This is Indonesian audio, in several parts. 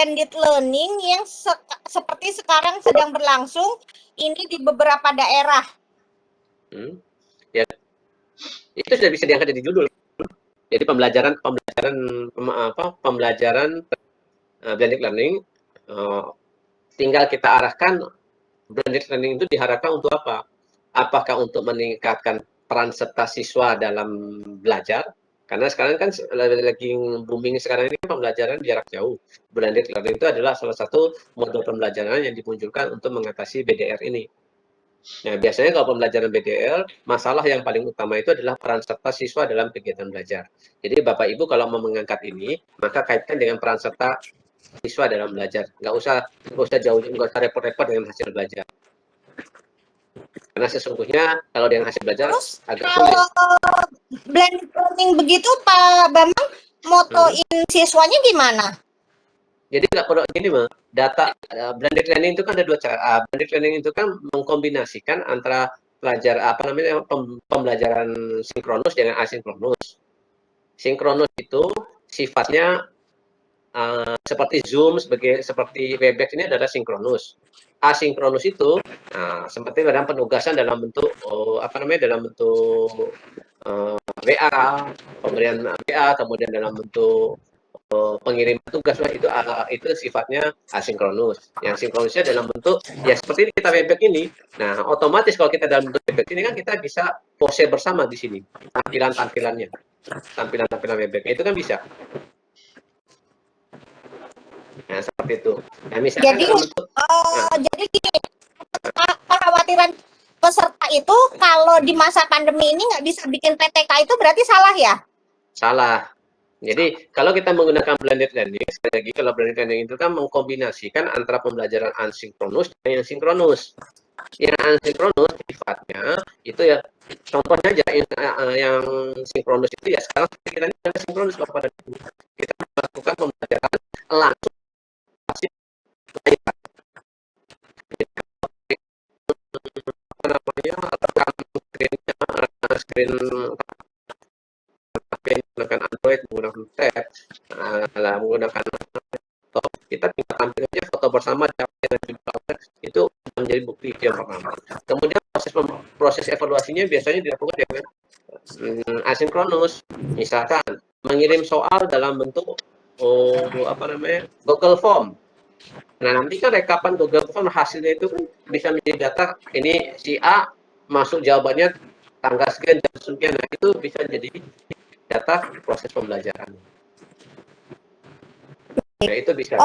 blended learning yang seperti sekarang sedang berlangsung ini di beberapa daerah. Ya, itu sudah bisa diangkat jadi judul. Jadi pembelajaran blended learning, tinggal kita arahkan blended learning itu diharapkan untuk apa? Apakah untuk meningkatkan peran serta siswa dalam belajar? Karena sekarang kan lagi booming sekarang ini pembelajaran jarak jauh. Blended learning itu adalah salah satu model pembelajaran yang dimunculkan untuk mengatasi BDR ini. Nah, biasanya kalau pembelajaran BDR, masalah yang paling utama itu adalah peran serta siswa dalam kegiatan belajar. Jadi Bapak Ibu kalau mau mengangkat ini, maka kaitkan dengan peran serta siswa dalam belajar. Nggak usah jauh, nggak usah repot-repot dengan hasil belajar. Karena sesungguhnya kalau dengan hasil belajar agak sulit. Kalau blended learning begitu Pak Bambang, motoin siswanya gimana? Jadi nggak perlu gini mah. Data blended learning itu kan ada dua cara. Blended learning itu kan mengkombinasikan antara pembelajaran sinkronus dengan asinkronus. Sinkronus itu sifatnya seperti Zoom, seperti Webex ini adalah sinkronus. Asinkronus itu seperti dalam penugasan dalam bentuk dalam bentuk WA, pemberian WA, kemudian dalam bentuk pengiriman tugas, itu sifatnya asinkronus. Yang sinkronusnya dalam bentuk ya seperti kita Webex ini. Nah, otomatis kalau kita dalam bentuk Webex ini kan kita bisa pose bersama di sini, tampilan-tampilannya, tampilan-tampilan Webex itu kan bisa. Nah, seperti itu. Nah, misalkan jadi kekhawatiran peserta itu kalau di masa pandemi ini nggak bisa bikin PTK itu berarti salah ya? Salah. Jadi kalau kita menggunakan blended learning, sekali lagi kalau blended learning itu kan mengkombinasikan antara pembelajaran asinkronus dan yang sinkronus. Yang asinkronus sifatnya itu ya contohnya aja yang sinkronus itu ya sekarang kita ini ada sinkronus pada kita melakukan pembelajaran langsung screen menggunakan Android, menggunakan tab, menggunakan laptop, kita tinggal tampil aja foto bersama itu menjadi bukti yang pertama. Kemudian proses evaluasinya biasanya dilakukan dengan asinkronus, misalkan mengirim soal dalam bentuk Google Form. Nah, nanti kan rekapan Google Form hasilnya itu kan bisa menjadi data ini si A masuk jawabannya tanggal sekian dan sekian. Nah, itu bisa jadi data proses pembelajaran. Nah, itu bisa.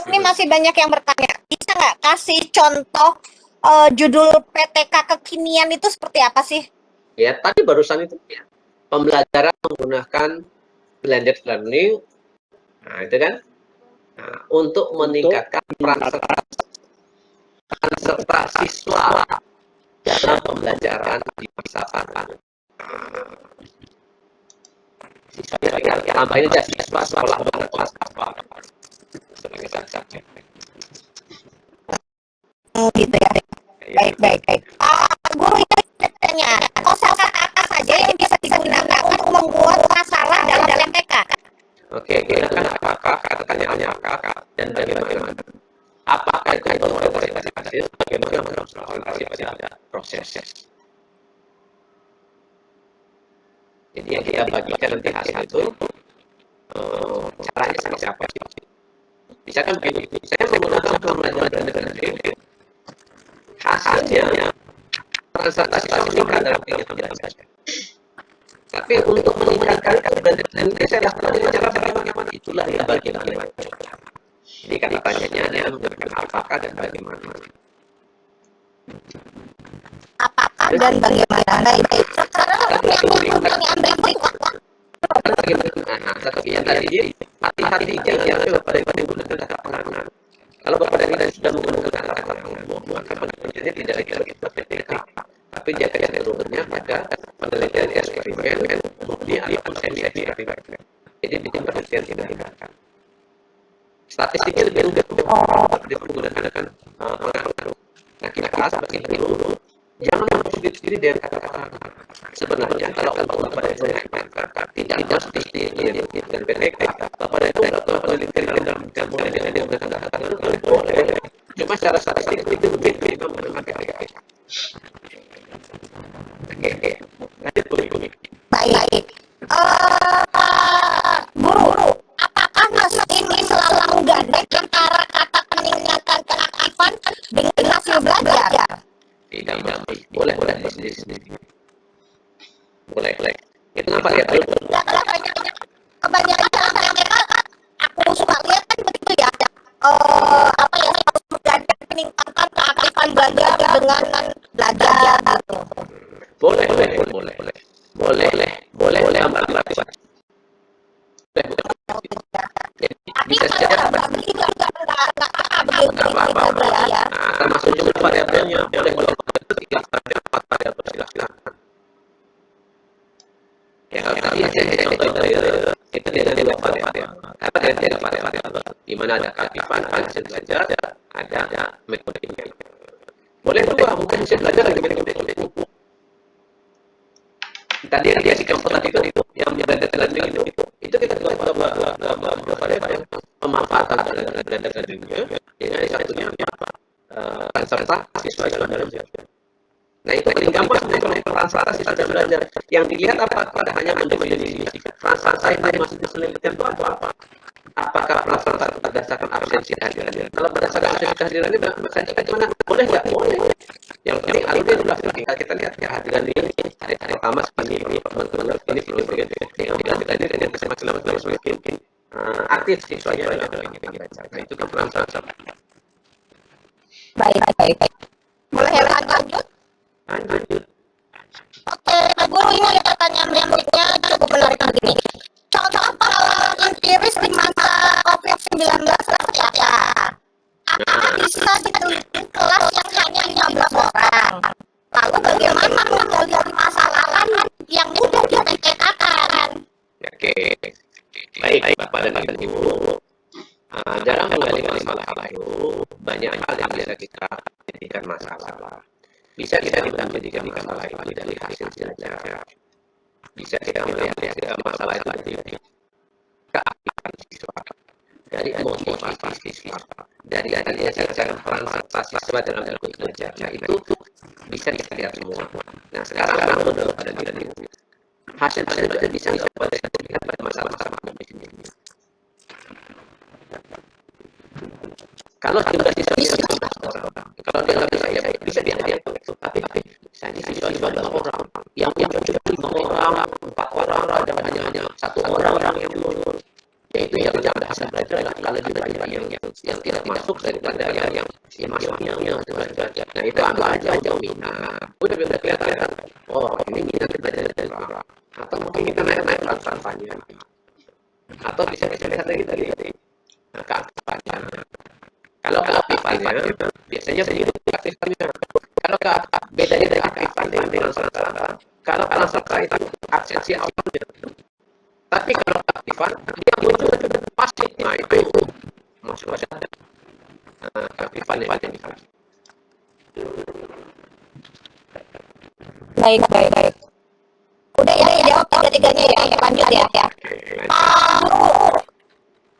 Ini masih banyak yang bertanya. Bisa nggak kasih contoh judul PTK kekinian itu seperti apa sih? Ya, tadi barusan itu ya. Pembelajaran menggunakan blended learning. Nah, itu kan. Nah, untuk meningkatkan peran serta siswa dalam pembelajaran di masa pandemi. Siswa tambahin aja siswa sekolah kelas apa sebagai subjek. Gitu ya. Baik. Guru ini bertanya, kosakata apa saja yang bisa digunakan untuk membuat masalah dalam MTK? Oke, gunakan apakah, tanya apakah dan bagaimana. Apakah itu orientasi hasil, bagaimana orientasi pada proses. Jadi yang kita bagikan nanti hasil itu caranya sama siapa sih? Bisa kan begini, saya menggunakan pembelajaran dengan hasilnya transaksi meningkat dalam kegiatan belajar. Tapi untuk meningkatkan keberhasilan saya lakukan dengan cara bagaimana, itulah yang bagian bagaimana. Jadi kan pertanyaannya menggunakan apakah dan bagaimana. Apakah dan bagaimana? Baik. Sekarang yang berikut. Satu yang tadi hati-hati jangan coba pada menggunakan kata pengangan. Kalau Bapak dari tadi sudah menggunakan kata pengangan, maka penelitiannya tidak lagi PTK, tapi dia kecenderungannya pada penelitian eksperimen, bukti ataupun semi eksperimen. Jadi bikin penelitian tidak tindakan. Statistiknya lebih menggunakan pengaruh. Nah, kita sebagai guru jangan menutup diri dengan kata-kata. Sebenarnya kalau untuk pada eksperimen tidak mesti dan PTK. Pada itu melakukan penelitian dalam kemudian dia mengatakan boleh. Cuma secara statistik itu memang agak. Oke. Lanjut Bu. Baik. Guru, apakah masa ini selalu menggandeng antara kata peningkatan keaktifan dengan hasil belajar? Tidak mesti. Boleh sendiri. Boleh. Itu apa ya? Kebanyakan mereka aku suka lihat kan begitu ya. Apa ya, harus menggandeng peningkatan keaktifan belajar dengan belajar gitu. Boleh. Tambah. Bisa saja Begitu ya. termasuk juga variabelnya boleh silahkan. Ya kalau tadi saya contoh itu dia dua variabel. Apa dia variabel? Di mana ada keaktifan, ada hasil belajar, ada metodenya. Boleh dua, mungkin hasil belajar lagi metode. Tadi yang dia contoh tadi itu yang blended learning itu kita coba variabel pemanfaatan blended learningnya. Yang satunya apa? Peserta siswa dalam belajar. Nah itu paling gampang sebenarnya peran serta siswa dalam belajar. Yang dilihat apa? Pada hanya mendefinisikan peran serta yang tadi masuk penelitian itu apa? Apakah peran serta berdasarkan absensi kehadiran? Kalau berdasarkan absensi kehadiran ini berarti bagaimana? Boleh nggak? Boleh. Yang penting alurnya sudah kita lihat kehadiran ini hari pertama seperti ini teman-teman ini video begitu. Yang kehadiran ini semakin lama semakin aktif siswanya dalam baca. Nah itu kan peran serta. Baik. Boleh lanjut? Lanjut. Oke, guru, ini pertanyaan berikutnya cukup menarik begini. Contoh pengalaman empiris di masa COVID-19 seperti apa? Apakah bisa diteliti kelas yang hanya 15 orang? Lalu bagaimana menghadapi masalah yang mudah dipecahkan? Oke. Baik, Bapak dan Ibu. Dalam menggali masalah itu banyak hal yang bisa kita jadikan masalah. Bisa kita jadikan masalah itu dari hasil belajar. Bisa kita melihat masalah itu dari keaktifan siswa, dari motivasi siswa, dari adanya cara peran serta siswa dalam ikut belajar. Nah itu bisa kita lihat semua. Nah sekarang pada diri hasil belajar bisa dilihat pada masalah-masalah ini. Kalau jumlah siswa orang, kalau dia nggak bisa diambil, tapi misalnya siswa 2 orang, yang cuma 5 orang, 4 orang, ada hanya 1 orang yang lulus, yaitu yang ada hasil belajar. Kalau juga yang tidak masuk daripada yang masuknya belajar, nah itu ambil aja minat. Udah kelihatan, oh ini minat belajar dari orang, atau mungkin kita naik tantangannya, atau bisa lihat tadi keaktifannya. Kalau keaktifannya biasanya begitu keaktifannya. Kalau bedanya dari keaktifan dengan serta, kalau serta itu absensi awalnya. Tapi kalau keaktifan dia muncul pasti. Nah itu masuk ada keaktifan yang Baik. Udah ya jawab tiga-tiganya ya. Lanjut ya. Guru,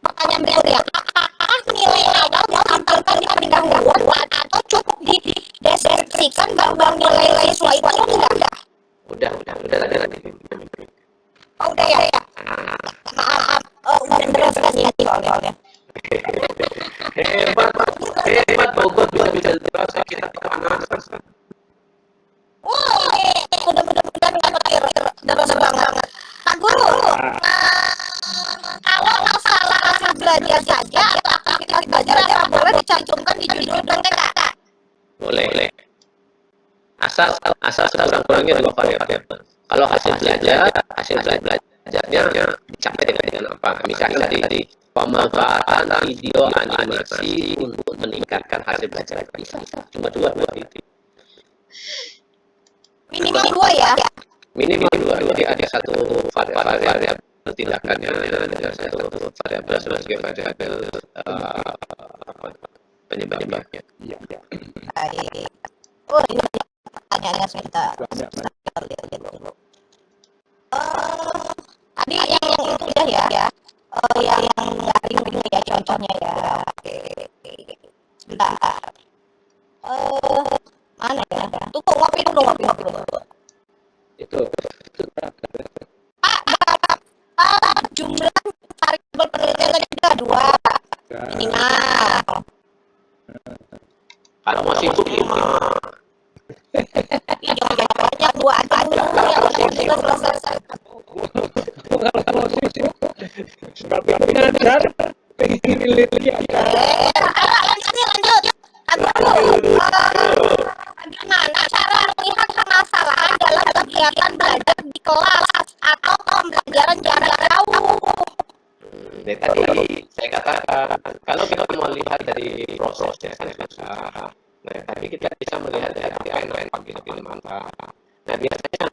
pertanyaan berikutnya. Apakah nilai awal ditampilkan di bidang buat atau cukup dideskripsikan bahwa nilai siswa itu enggak? Udah ada. Oh udah ya. Maaf. Bener tadi soalnya. Hebat Bogor juga bisa dirasa kita kepanasan. Wah, mudah-mudahan nggak petir deras banget. Pak Guru, kalau masalah hasil belajar saja atau aktivitas belajar boleh dicantumkan di judul PTK? Boleh. Asal kurang-kurangnya 2 variabel. Kalau hasil belajarnya dicapai dengan apa? Misalnya tadi pemanfaatan video animasi untuk meningkatkan hasil belajar bisa. Cuma 2 titik. Minimal 2 ya? Minimal 2. Jadi ada satu variabel tindakannya, ada satu variabel sebagai variabel penyebabnya. Iya. Baik. Oh ini pertanyaannya sebentar. Tunggu, ngopi dulu. Itu Jumlah variabel penelitian tadi ada 2 minimal. kalau mau sibuk 5. Ih, jangan banyak, 2 aja dulu yang udah kita selesai. Kalau sibuk nggak belajar pengen milih aja. Lanjut. Gimana cara melihat permasalahan dalam kegiatan belajar di kelas atau pembelajaran jarak jauh? Dari tadi saya katakan kalau kita mau lihat dari prosesnya kan susah. Nah, tapi kita bisa melihat dari apa yang paling bermanfaat. Nah, biasanya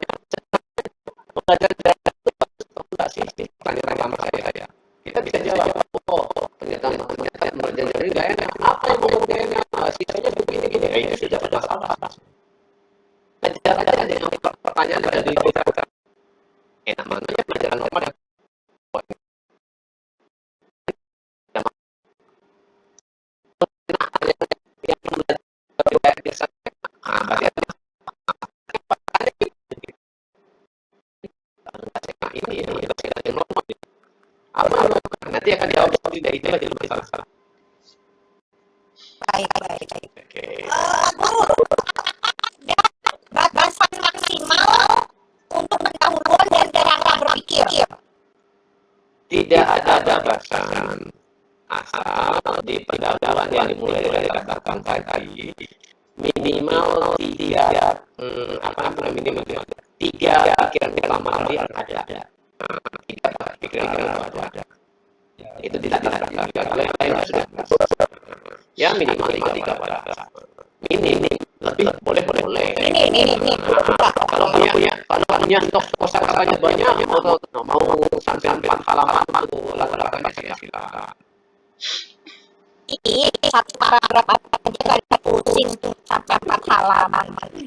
belajar dari itu enggak sih pertanyaan pertama saya. Kita bisa jawab, oh ternyata belajar dari nggak enak. Apa yang mau nggak enak? Sisanya begini-gini. Itu sudah bermasalah. Nah, jangan dengan pertanyaan pada diri kita. Enak mana ya pelajaran normal yang biasa. Ini yang normal. Apa nanti akan jawab seperti dari itu aja lebih salah. Baik. Oke. Batasan maksimal untuk pendahuluan dan cara berpikir. Tidak ada batasan asal di pendahuluan yang dimulai dari katakan tadi minimal 3 minimal 3 pikiran pertama kali ada. 3 pikiran ada. Itu tidak ada. Kalau yang lain sudah ya minimal 3 bahasa. Minim lebih boleh. Ini. Kalau punya stok kosakatanya banyak, mau sampai 4 halaman itu latar-latarnya saya silakan. Ini 1 paragraf aja nggak ada pusing tuh sampai 4 halaman. Nanti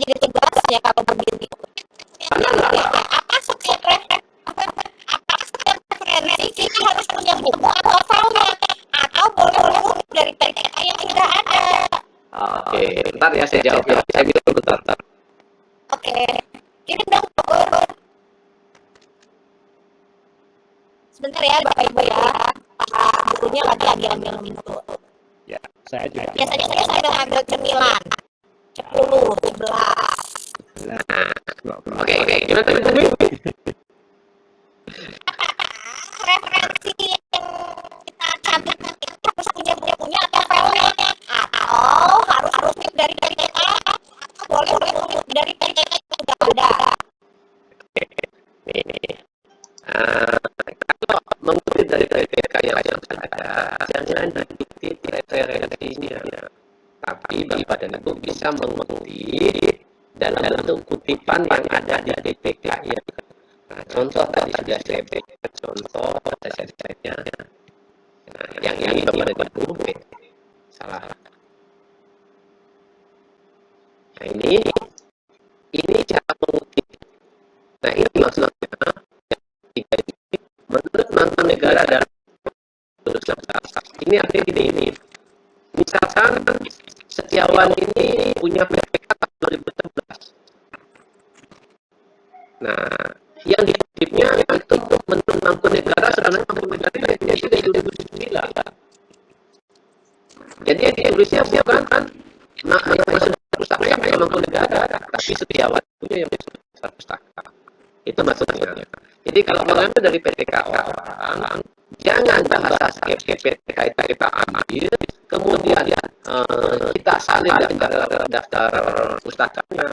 jadi tugas ya kalau begini. Apa setiap referensi kita harus punya buku atau file atau boleh dari PPK yang sudah ada. Oke, bentar ya saya jawab ya. Saya bilang bentar. Oke, kirim dong Bogor. Sebentar ya Bapak Ibu ya. Gurunya lagi ambil minum. Ya, saya juga. Biasanya saya sudah ambil cemilan 10, 11. Oke. Gimana tadi? Referensi yang kita cantik kita harus punya atau filenya atau harus dari kita atau boleh dari PPK yang sudah ada. Kalau mengutip dari PPK yang ada, jangan dikutip referensinya. Tapi Bapak dan Ibu bisa mengutip dalam bentuk kutipan yang ada di PPK ya. Nah, contoh tadi sudah saya berikan contoh slide-nya. Nah, yang ini Bapak dan Ibu salah. Nah, ini cara mengutip. Nah, ini maksudnya menurut mantan negara dan ini artinya ini. Misalkan Setiawan ini punya PPK tahun 2011. Nah, yang dikutipnya itu menurut mantan negara sebenarnya mantan negara itu dari 2009. Jadi yang ditulisnya bukan yang pustaka yang mantan negara, tapi Setiawan punya yang pustaka. Itu maksudnya. Jadi kalau mengambil dari PPK orang, jangan bahasa PPK itu kita ambil, kemudian kita salin daftar pustakanya.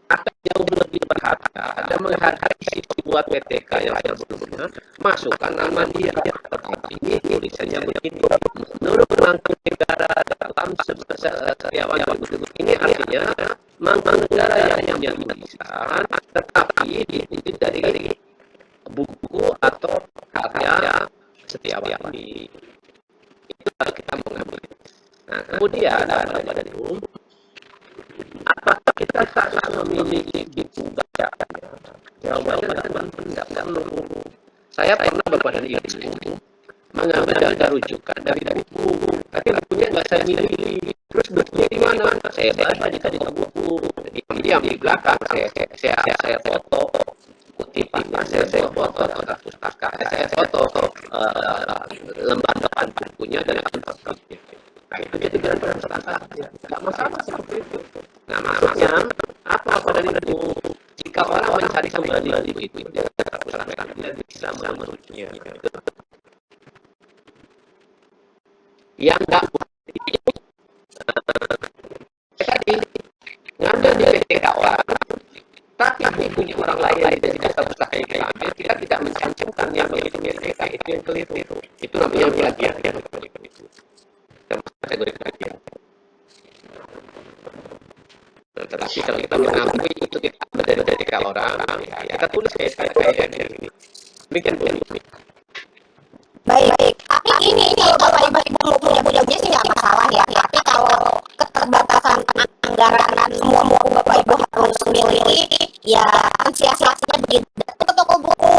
Akan jauh lebih berharga dan menghargai si buat PTK yang sebelumnya masukkan nama dia. Tetapi ini tulisannya begini. Menurut Mangku Negara dalam Setiawan ini artinya Mangku Negara yang punya tulisan, tetapi dikutip dari buku atau karya Setiawan ini. Itu kalau kita mengambil. Nah, kemudian Bapak Ibu, apakah kita salah memiliki buku bacaan? Jawabannya teman-teman tidak perlu. Saya pernah Bapak dan Ibu mengambil rujukan dari buku, tapi bukunya nggak saya milih. Terus bukunya di mana? Saya baca di buku, diam di belakang. Saya foto kutipan, saya foto tata pustaka, saya foto lembar depan bukunya dan perspektifnya. Nah, itu jadi benar-benar terasa. Nggak masalah seperti itu. Nah, maksudnya apa dari buku? Jika orang mencari kembali buku itu, dia bisa merujuknya. Yang nggak tadi ngambil di PTK orang, tapi bukunya orang lain dan tidak pustaka yang kita ambil, kita tidak mencantumkan yang memiliki PTK, itu yang keliru. Itu namanya plagiat yang itu. Kategori plagiat. Nah, tetapi kalau kita mengakui itu kita ambil dari PTK orang, ya, kita tulis kayak ini. Demikian Bu. Baik. Tapi ini kalau Bapak Ibu mau punya sih nggak masalah ya. Tapi kalau keterbatasan anggaran dan semua buku Bapak Ibu harus milih, ya sia-sianya begitu. Ke toko buku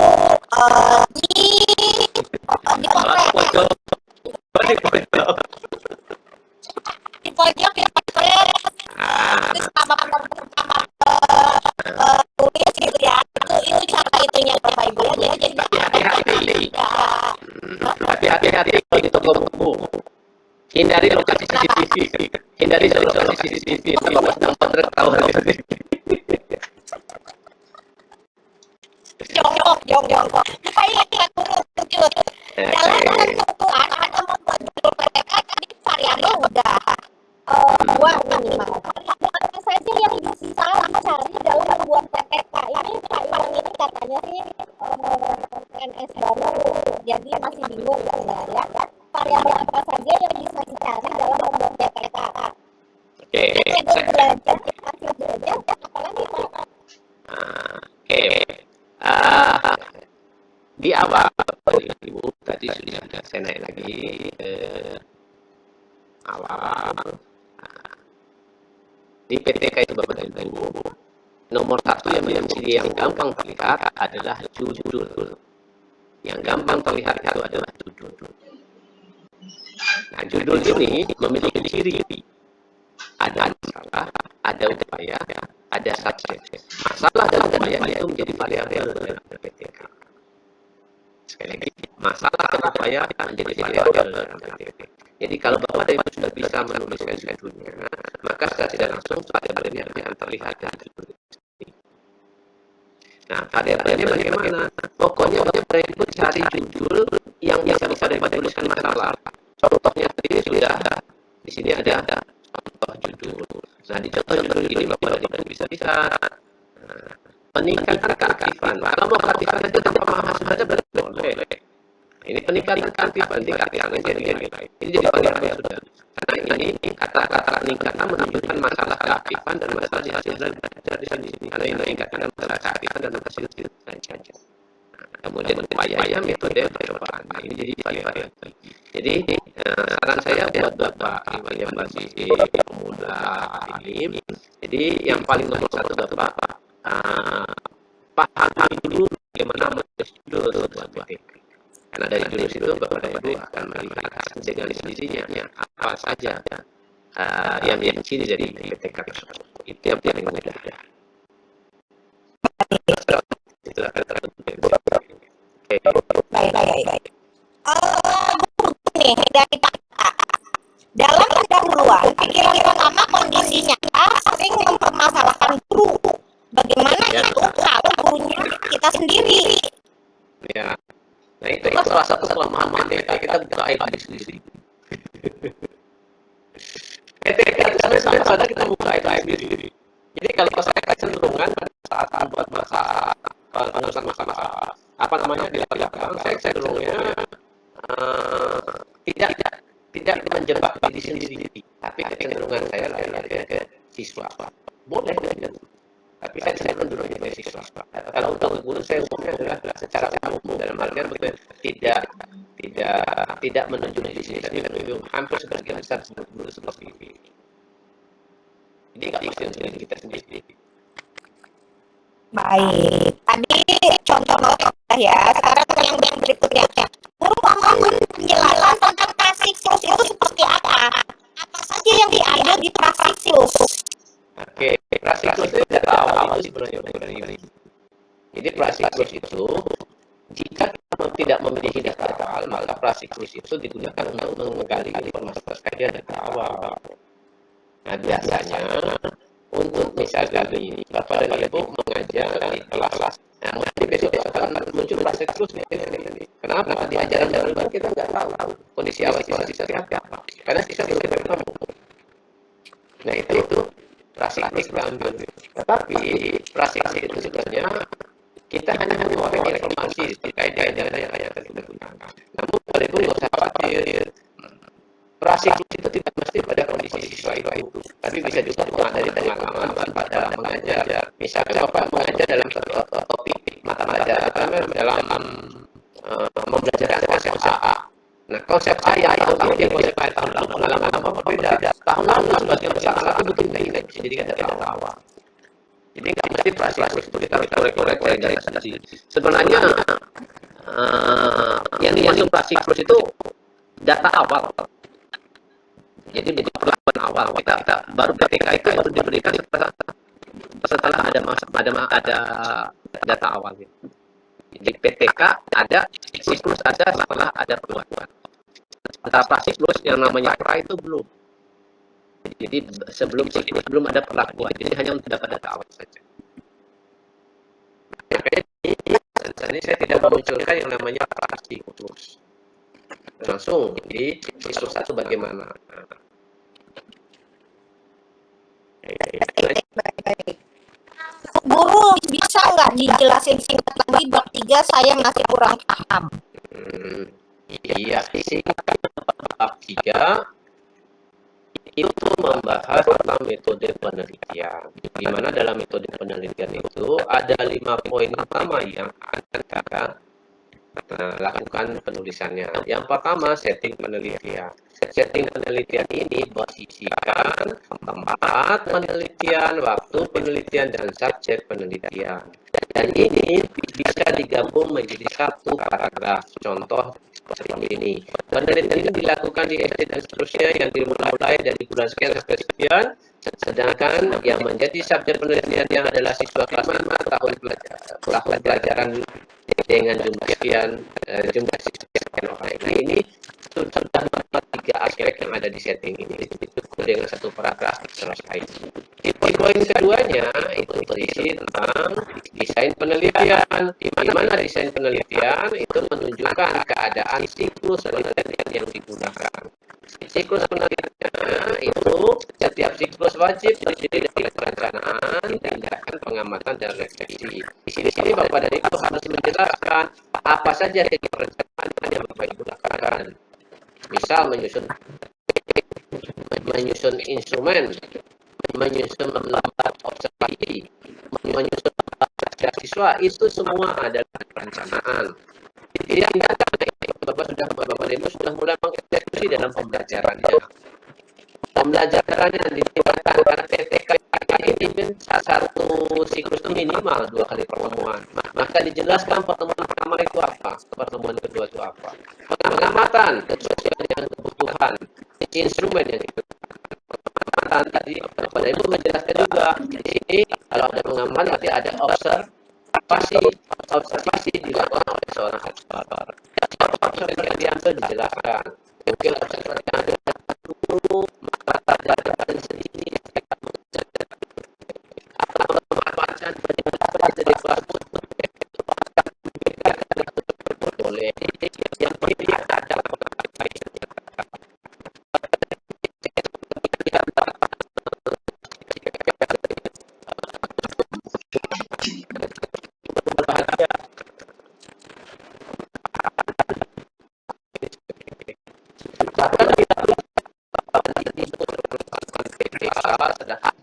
di pojok ya terus sama tulis gitu ya. Itu cara itunya Bapak Ibu ya. Jadi hati-hati kalau di toko buku. Hindari lokasi CCTV. Hindari lokasi CCTV. Bapak nampak terketahuan. Jong. Supaya turun. Dalam ketentuan ada membuat judul PTK tadi variannya udah dua minimal. Apa saja yang disalah cari dalam membuat PTK ini Pak Iwan ini katanya sih PNS baru, jadi masih bingung sebenarnya variabel apa saja yang bisa dicari dalam membuat PTK. Oke. Belajar apalagi Pak? Di awal Ibu tadi sudah saya naik lagi awal di PTK itu Bapak dan Ibu, nomor satu yang gampang terlihat adalah judul. Yang gampang terlihat itu adalah judul. Nah, judul ini memiliki ciri. Ada masalah, ada upaya, ada subjek. Masalah dan upaya itu menjadi variabel dalam PTK. Sekali lagi, masalah dan upaya menjadi variabel dalam PTK. Jadi kalau Bapak dan Ibu sudah bisa menuliskan judulnya, maka secara tidak langsung variabelnya akan terlihat dari judul ini. Nah, variabelnya bagaimana? Pokoknya Bapak dan Ibu cari judul yang bisa dituliskan masalah. Contohnya tadi sudah di sini ada contoh judul. Nah, di contoh judul ini Bapak dan Ibu bisa meningkatkan keaktifan. Kalau mau keaktifan itu tanpa mahasiswa saja boleh. Ini peningkatan keaktifan, tingkatkan jadi variabel sudah. Karena ini kata-kata peningkatan menunjukkan masalah keaktifan dan masalah dihasilkan dari sini. Karena ini meningkatkan masalah keaktifan dan hasil saja. Kemudian upaya metode percobaan. Ini jadi variabel. Jadi saran saya buat Bapak yang masih pemula ini, jadi yang paling nomor satu Bapak pahami dulu bagaimana menulis judul sebuah PTK. Karena dari judul itu Bapak dan Ibu akan melihat dengan sendirinya apa saja yang ciri dari PTK tersebut. Itu yang paling mudah. Itulah Baik. Nih dari kata dalam pendahuluan pikiran pertama kondisinya sering mempermasalahkan guru. Bagaimana itu kalau gurunya kita sendiri? Ya. Nah, itu salah satu kelemahan PTK, kita buka aib sendiri. PTK sampai sadar kita buka aib sendiri. Jadi kalau saya kecenderungan pada saat membuat penulisan masalah apa namanya di belakang, saya cenderungnya tidak menjebak diri sendiri, tapi kecenderungan saya ke siswa. Boleh dengan tapi saya cenderung dulu jadi siswa. Kalau untuk guru saya umumnya adalah secara umum dalam artian betul tidak menunjuk di sini, tapi menunjuk hampir sebagian besar guru seperti ini. Jadi nggak pasti untuk kita sendiri. Baik, tadi contoh ya. Sekarang yang berikutnya, guru mau menjadi sebenarnya dari. Jadi prasiklus itu jika kita tidak memiliki data awal, maka prasiklus itu digunakan untuk menggali informasi terkait data awal. Nah, biasanya untuk misalnya Bapak dan Ibu mengajar di kelas, nah, mungkin besok akan muncul prasiklus nih. Kenapa? Di ajaran baru kita nggak tahu kondisi awal seperti apa, karena kita belum ketemu. Nah, itu prasiklus diambil. Tetapi prasiklus itu sebenarnya kita hanya mengeluarkan informasi terkait dengan yang akan kita gunakan. Namun Bapak Ibu nggak usah khawatir. Prasiklus itu tidak mesti pada kondisi siswa itu, tapi bisa juga dari pengalaman pada mengajar. Misalnya Bapak mengajar dalam topik mata pelajaran dalam membelajarkan konsep A. Nah, konsep A yang dia konsep A tahun lalu pengalaman apa berbeda. Tahun lalu sebagian besar anak itu mungkin bisa dijadikan data awal. Jadi nggak mesti prasiklus itu kita korek-korek dari sisi. Sebenarnya yang dimaksud prasiklus itu data awal. Jadi perlakuan awal kita baru PTK itu baru diberikan setelah ada data awal. Jadi PTK ada, siklus ada setelah ada perlakuan. Setelah prasiklus yang namanya pra itu belum. Jadi sebelum siklus belum ada perlakuan. Jadi hanya untuk dapat data awal saja. Jadi saya tidak memunculkan yang namanya prasiklus. Langsung di siklus 1 bagaimana? Baik. Guru bisa nggak dijelasin singkat lagi bab 3, saya masih kurang paham. Iya, singkat bab 3 itu membahas tentang metode penelitian. Di mana dalam metode penelitian itu ada 5 poin utama yang akan kita lakukan penulisannya. Yang pertama, setting penelitian. Setting penelitian ini posisikan tempat penelitian, waktu penelitian, dan subjek penelitian. Dan ini bisa digabung menjadi satu paragraf. Contoh seperti ini. Penelitian ini dilakukan di SD dan seterusnya yang dimulai dari bulan sekian sampai sekian. Sedangkan yang menjadi subjek penelitiannya adalah siswa kelas 5 tahun pelajaran dengan jumlah sekian, jumlah sekian orang. Nah, ini sudah 3 aspek yang ada di setting ini. Cukup dengan satu paragraf selesai. Di poin keduanya itu berisi tentang desain penelitian. Di mana desain penelitian itu menunjukkan keadaan siklus penelitian yang digunakan. Siklus penelitian itu setiap siklus wajib terdiri dari perencanaan, tindakan, pengamatan, dan refleksi. Di sini Bapak dan Ibu harus menjelaskan apa saja perencanaan yang Bapak Ibu lakukan. Misal menyusun instrumen, menyusun lambat observasi, menyusun siswa, itu semua adalah perencanaan. Tindakan Bapak dan Ibu sudah mulai mengeksekusi dalam pembelajarannya. Pembelajaran yang ditingkatkan karena PTK ini satu siklus itu minimal 2 kali pertemuan. Maka dijelaskan pertemuan pertama itu apa, pertemuan kedua itu apa. Pengamatan kesesuaian dengan kebutuhan, instrumen yang pengamatan tadi Bapak Ibu menjelaskan juga di sini kalau ada pengamatan nanti ada observasi dilakukan oleh seorang observator. Observasi yang diambil dijelaskan. Mungkin observasi yang ada dulu mata pelajaran sendiri atau memanfaatkan penjelasan dari kelas boleh yang tidak ada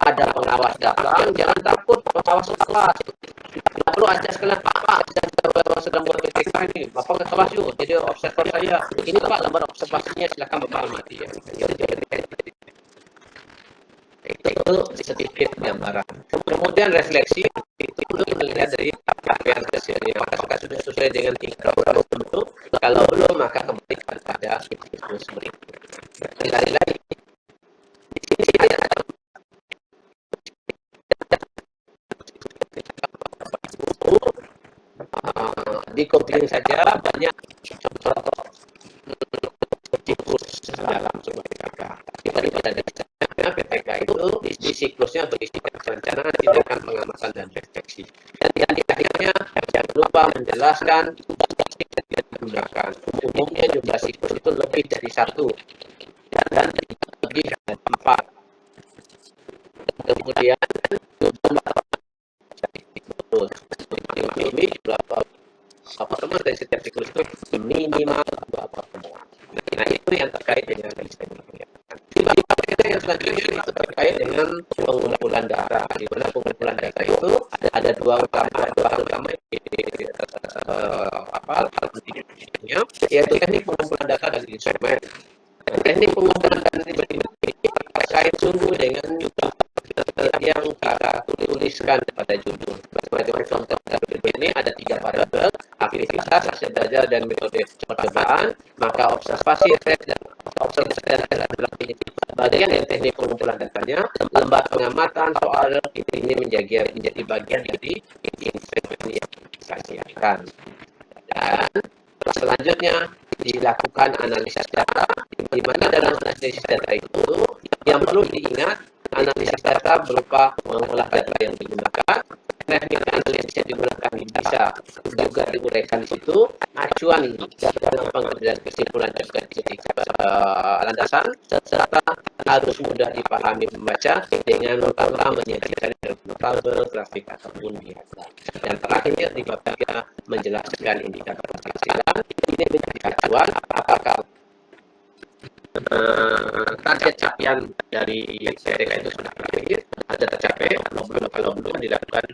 ada pengawas datang, jangan takut pengawas kelas. Tidak perlu ajas kelas Pak, sedang buat PTK ini, Bapak ke kelas yuk, jadi observer saya. Ini Pak lembar observasinya, silakan Bapak amati ya. Itu sedikit gambaran. Kemudian refleksi itu melihat dari capaian hasilnya. Apakah sudah sesuai dengan tingkat tertentu? Kalau belum, maka kembali pada siklus berikutnya. Sekali lagi, di sini ada di coding saja banyak contoh siklus dalam sebuah PKK. Kita ada karena PPK itu di siklusnya berisikan perencanaan, tindakan, pengamatan, dan deteksi. Dan di akhirnya jangan lupa menjelaskan tindakan. Umumnya jumlah siklus itu lebih dari 1 dan lebih dari 4. Kemudian jumlah siklus ini berapa pertemuan dari setiap siklus itu minimal 2 pertemuan. Nah, itu yang terkait dengan yang selanjutnya itu terkait dengan pengumpulan data. Di mana pengumpulan data itu ada dua utama yaitu teknik pengumpulan data dan instrumen. Teknik pengumpulan data ini terkait sungguh dengan yang kita tuliskan pada judul. Sebagai contoh ini ada 3 variabel: aktivitas, hasil belajar, dan metode percobaan. Maka observasi, rate, dan observasi dan bagian dari teknik pengumpulan datanya. Lembar pengamatan soal ini menjadi bagian dari investigasikan. Dan selanjutnya dilakukan analisis data, di mana dalam analisis data itu yang perlu diingat, analisis data berupa mengolah data yang digunakan. Teknik analisis yang digunakan bisa juga diuraikan di situ. Acuan dalam pengambilan kesimpulan juga jadi landasan, serta harus mudah dipahami membaca dengan lupa menyajikan tabel, grafik, ataupun diagram. Dan terakhir di bab 3 menjelaskan indikator keberhasilan. Ini menjadi acuan apakah target capaian dari PTK itu sudah ada tercapai, kalau belum dilakukan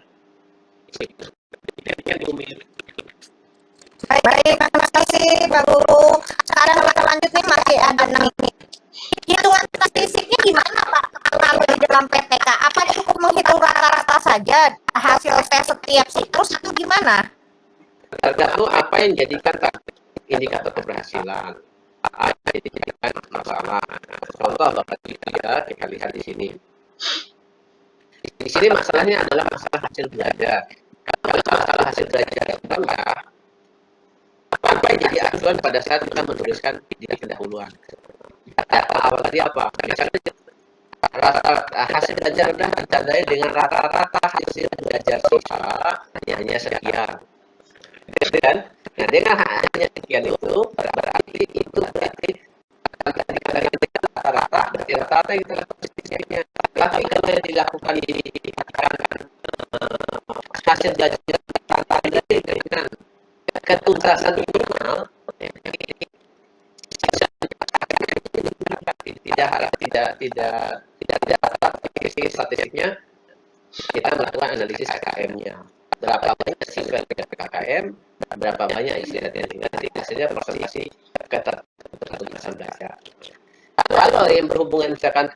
Baik, terima kasih Pak Guru. Sekarang kita lanjut nih, masih ada 6 menit. Hitungan statistiknya gimana Pak kalau di dalam PTK? Apa cukup menghitung rata-rata saja hasil tes setiap siklus itu gimana? Tergantung apa yang dijadikan indikator keberhasilan. Apa yang dijadikan masalah. Contoh Bapak kita lihat di sini. Di sini masalahnya adalah masalah hasil belajar. Kalau masalah hasil belajar itu enggak, apa yang jadi acuan pada saat kita menuliskan di pendahuluan. Awal tadi apa? Misalnya hasil belajar rendah ditandai dengan rata-rata hasil belajar siswa hanya sekian. Dan nah, dengan hanya sekian itu berarti rata-rata berarti rata-rata itu statistiknya. Tapi kalau yang dilakukan di hasil belajar dengan ketuntasan minimal tidak statistiknya, kita melakukan analisis KKM-nya. Berapa banyak siswa yang PKKM, berapa banyak istirahat yang tinggal, hasilnya persentase ketuntasan belajar. Kalau yang berhubungan misalkan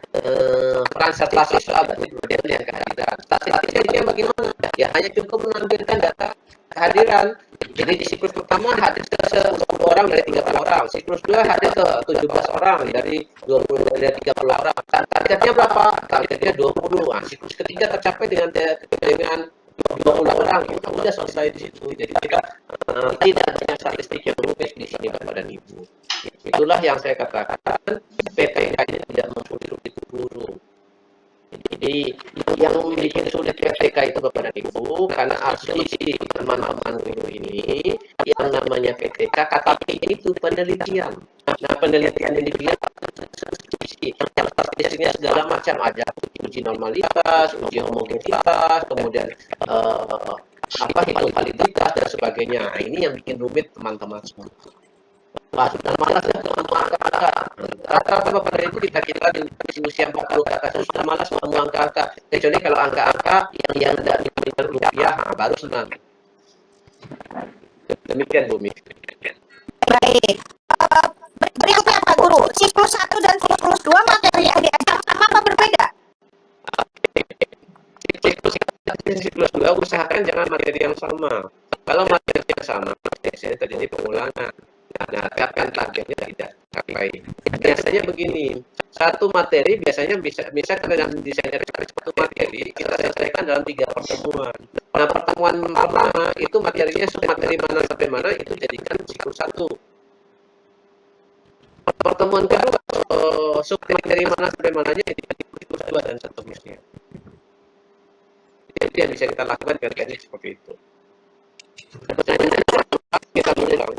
peran serta siswa, berarti kemudian yang kehadiran. Statistiknya bagaimana? Ya hanya cukup menampilkan data kehadiran. Jadi di siklus pertama hadir ke 10 orang dari 30 orang, siklus 2 hadir ke 17 orang dari 30 orang. Targetnya berapa? Targetnya 20. Nah, siklus ketiga tercapai dengan 20 orang. Itu sudah selesai di situ. Jadi kita tidak punya statistik yang rumit di sini Bapak dan Ibu. Itulah yang saya katakan, PPK ini tidak mempersulit guru. Jadi yang membuat sulit PTK itu Bapak dan Ibu karena asumsi teman-teman guru ini yang namanya PTK, kata P itu penelitian. Nah, penelitian ini dia yang statistiknya segala macam, ada uji normalitas, uji homogenitas, kemudian hitung validitas dan sebagainya. Nah, ini yang bikin rumit teman-teman semua. Wah, sudah malas ya teman-teman angka-angka. Rata-rata Bapak dan Ibu kita di usia 40 ke atas sudah malas mau angka-angka. Kecuali kalau angka-angka yang tidak dibayar rupiah, baru senang. Demikian Bumi. Baik. Berikutnya Pak Guru, siklus 1 dan siklus 2 materi yang diajar sama apa berbeda? Siklus 2 usahakan jangan materi yang sama. Kalau materi yang sama, biasanya terjadi pengulangan. Nah, kapan targetnya tidak capai. Biasanya begini, satu materi biasanya bisa dalam desainer satu materi kita selesaikan dalam 3 pertemuan. Nah, pertemuan pertama itu materinya materi mana sampai mana itu jadikan siklus 1. Pertemuan kedua submateri mana sampai mananya itu siklus 2 dan seterusnya. Jadi yang bisa kita lakukan kira-kira seperti itu. Kita berulang.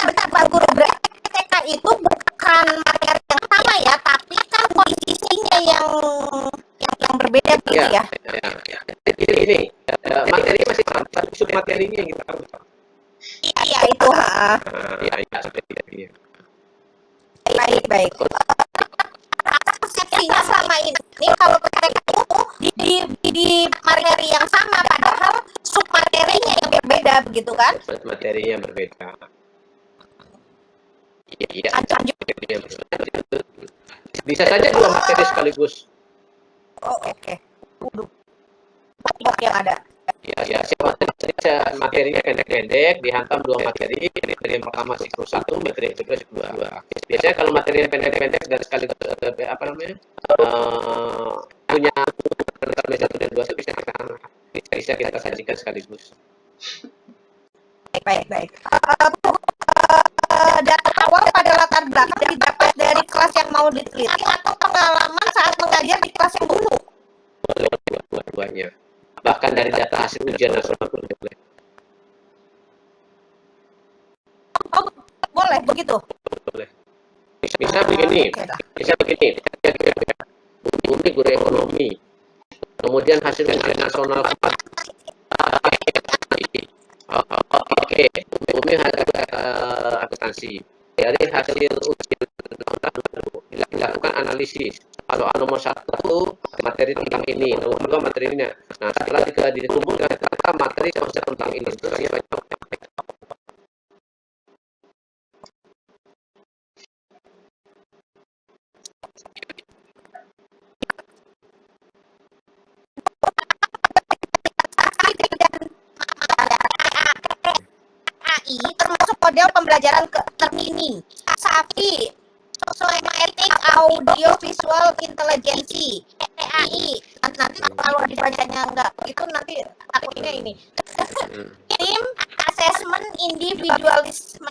Bentar Pak Guru, berarti PTK itu bukan materi yang sama ya, tapi kan kondisinya yang berbeda gitu ya. Jadi ini materi masih sama, tapi submaterinya yang kita tahu. Iya itu. Seperti itu. Baik. Persepsinya selama ini kalau PTK itu di materi yang sama, padahal submaterinya yang berbeda begitu kan? Materinya berbeda. Iya. Bisa saja 2 materi sekaligus. Oh, oke. Yang ada. Ya, materinya pendek-pendek, dihantam 2 materi. Materi yang pertama siklus 1, materi yang kedua siklus 2. Biasanya kalau materi yang pendek-pendek dan sekaligus punya materi 1 dan 2 itu bisa kita sajikan sekaligus. Baik. Data awal pada latar belakang didapat dari kelas yang mau diteliti atau pengalaman saat mengajar di kelas yang dulu? Dua-duanya. Bahkan dari data hasil ujian nasional pun boleh. Oh, boleh begitu? Boleh. Bisa begini. Bumi guru ekonomi. Kemudian hasil ujian nasional Oke, Bumi akuntansi. Dari hasil ujian dilakukan analisis. Kalau nomor 1 materi tentang ini, nomor 2 materi ini. Nah, setelah dikumpulkan data materi tentang ini. AI termasuk model pembelajaran terkini. SAFI, Socioetic Audio Visual Intelligence, AI. Nanti kalau dibacanya enggak, itu nanti takutnya ini. Tim Assessment Individualism.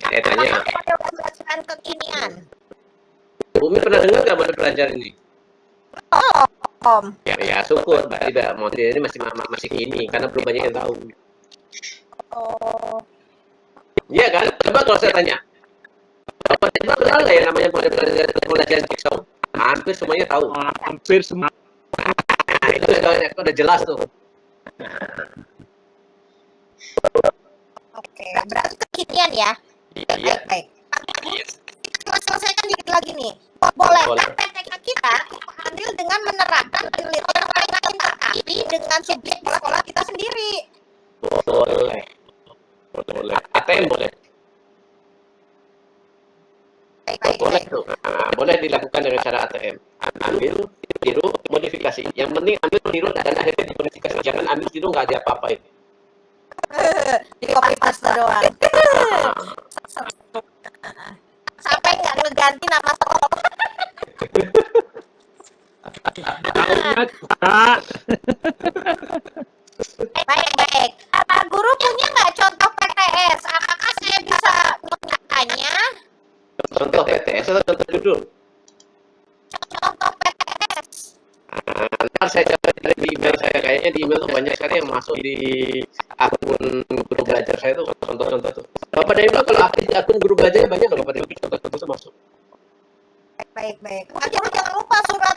Saya tanya. Model pembelajaran kekinian. Bumi pernah dengar nggak model pelajaran ini? Om. Ya, syukur. Berarti model ini masih kini karena belum banyak yang tahu. Oh. Iya kan? Coba kalau saya tanya. Bapak kenal nggak ya namanya model pelajaran Jigsaw? Hampir semuanya tahu. Hampir semua. Nah, itu udah jelas tuh. Oke, berarti kekinian ya? Iya. Baik. Kita selesaikan dikit lagi nih. Boleh. PTK kita ambil dengan menerapkan penelitian lain tapi dengan subjek di sekolah kita sendiri. Boleh. ATM boleh. Boleh tuh. Nah, boleh dilakukan dengan cara ATM. Ambil, tiru, modifikasi. Yang penting ambil, tiru, dan akhirnya dimodifikasi. Jangan ambil, tiru, nggak ada apa-apain. Di copy paste doang. Sampai nggak ngeganti nama sekolah. Baik. Pak Guru punya nggak contoh PTS? Apakah saya bisa menggunakannya? Contoh PTS atau contoh judul? Contoh PTS. Ntar saya cari di email saya. Kayaknya di email tuh banyak sekali yang masuk di akun guru belajar saya tuh contoh-contoh tuh. Bapak dari bilang kalau akun guru belajarnya banyak kalau Bapak dari contoh-contoh itu masuk. Baik. Jangan lupa surat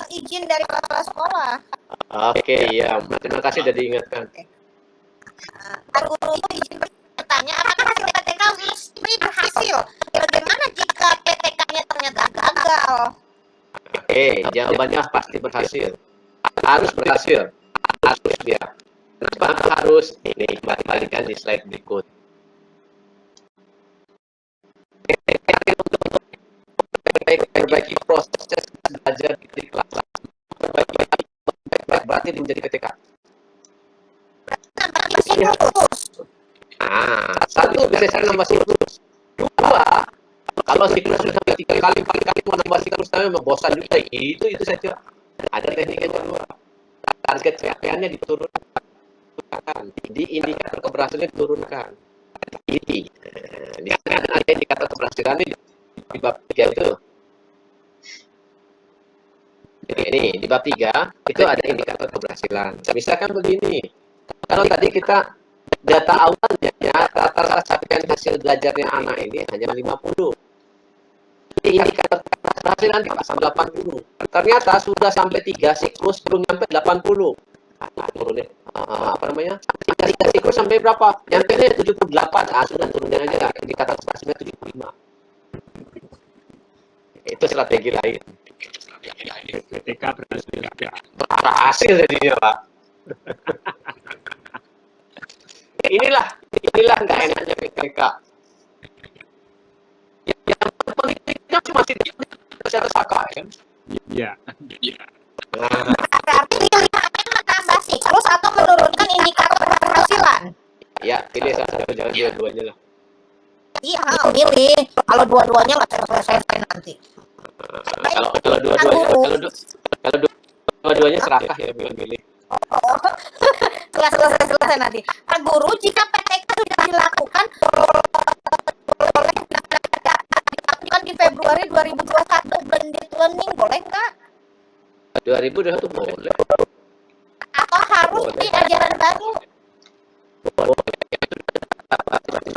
izin dari kepala sekolah. Oke, ya. Terima kasih sudah diingatkan. Pak Guru itu izin bertanya, apakah hasil PTK mesti berhasil? Bagaimana jika PTK-nya ternyata gagal? Oke, jawabannya pasti berhasil. Harus berhasil. Harus dia. Kenapa harus? Ini kembalikan di slide berikut. Perbaiki proses belajar di kelas. Berarti menjadi PTK. Satu biasanya nambah siklus. Dua, kalau siklus sudah 3 kali mau nambah siklus tapi memang bosan juga. Itu saya kira ada teknik yang kedua. target capaiannya diturunkan, di indikator keberhasilan diturunkan. Ini, di sana ada indikator keberhasilan di bab 3 itu. Jadi ini di bab 3 itu ada indikator keberhasilan. Misalkan begini, kalau tadi kita data awalnya rata-rata capaian hasil belajarnya anak ini hanya 50. Indikator keberhasilan sampai 80. Ternyata sudah sampai 3 siklus belum sampai 80. Turunnya apa namanya? 3 siklus sampai berapa? Nyampe 78. Sudah turunin aja indikator keberhasilan 75. Itu strategi lain. PTK berhasil juga. Berhasil jadinya, Pak. inilah nggak enaknya PTK. Yang pentingnya cuma secara KKM. Iya. Berarti pilihannya menambah siklus atau menurunkan indikator keberhasilan. Ya, pilih salah satu, jangan dua-duanya lah. Iya, milih. Kalau dua-duanya nggak selesai nanti. Kalau dua-duanya serakah ya, pilih. Oh, nggak selesai nanti. Pak Guru, jika PTK sudah dilakukan di Februari 2021 blended learning boleh nggak? 2021 boleh. Atau harus di ajaran baru?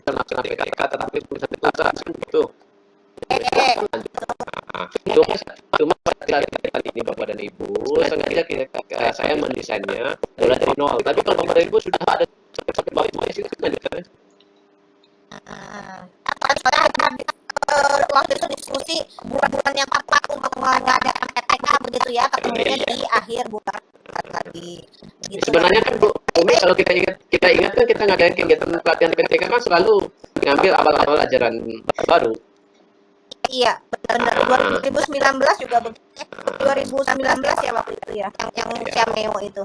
Maksudnya PTK tetapi bisa dipaksa gitu. Cuma kali ini Bapak dan Ibu sengaja saya mendesainnya mulai dari nol. Tapi kalau Bapak dan Ibu sudah ada sampai bawah itu lanjutkan. Waktu itu diskusi bulan-bulan yang tepat untuk mengadakan PTK begitu ya, ketemunya di akhir bulan tadi. Gitu. Sebenarnya kan Bu Umi, kalau kita ingat kan kita ngadain kegiatan pelatihan PTK kan selalu ngambil awal-awal ajaran baru. Iya, benar. 2019 juga begitu. 2019 ya waktu itu ya, yang Cameo itu.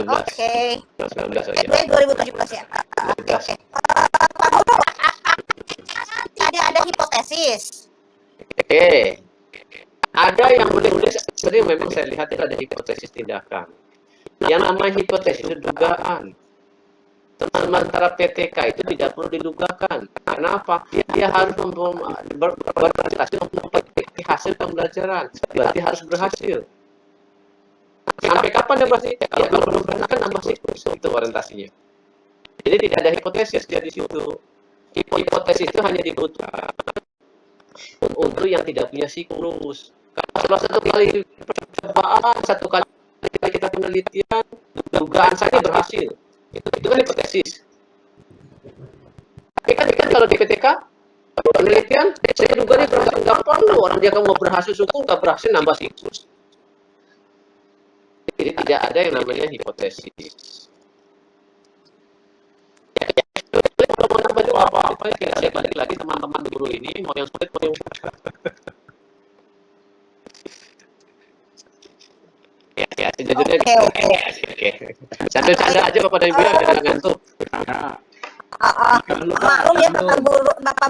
Oke. 2017 ya. Oke. Pak Guru, ada hipotesis. Oke. Ada yang menulis, sebenarnya memang saya lihat itu ada hipotesis tindakan. Yang namanya hipotesis itu dugaan. Sementara PTK itu tidak perlu didugakan. Kenapa? Dia harus berprestasi memperbaiki hasil pembelajaran. Berarti harus berhasil. Sampai kapan dia berhasil? Ya kalau belum pernah kan nambah siklus. Itu orientasinya. Jadi tidak ada hipotesis dia di situ. Hipotesis itu hanya dibutuhkan untuk yang tidak punya siklus. Kalau satu kali percobaan, satu kali kita penelitian, dugaan saya berhasil. Itu kan hipotesis. Tapi kan kalau di PTK penelitian, saya duga dia berhasil. Nggak perlu orang dia mau berhasil syukur, nggak berhasil nambah siklus. Jadi tidak ada yang namanya hipotesis. Kalau mau nambah juga apa-apa ya saya balik lagi teman-teman guru ini mau yang sulit mau yang susah. Ya, sejujurnya oke. Canda aja Bapak dan Ibu jangan ngantuk. Maklum ya Bapak Guru, Bapak.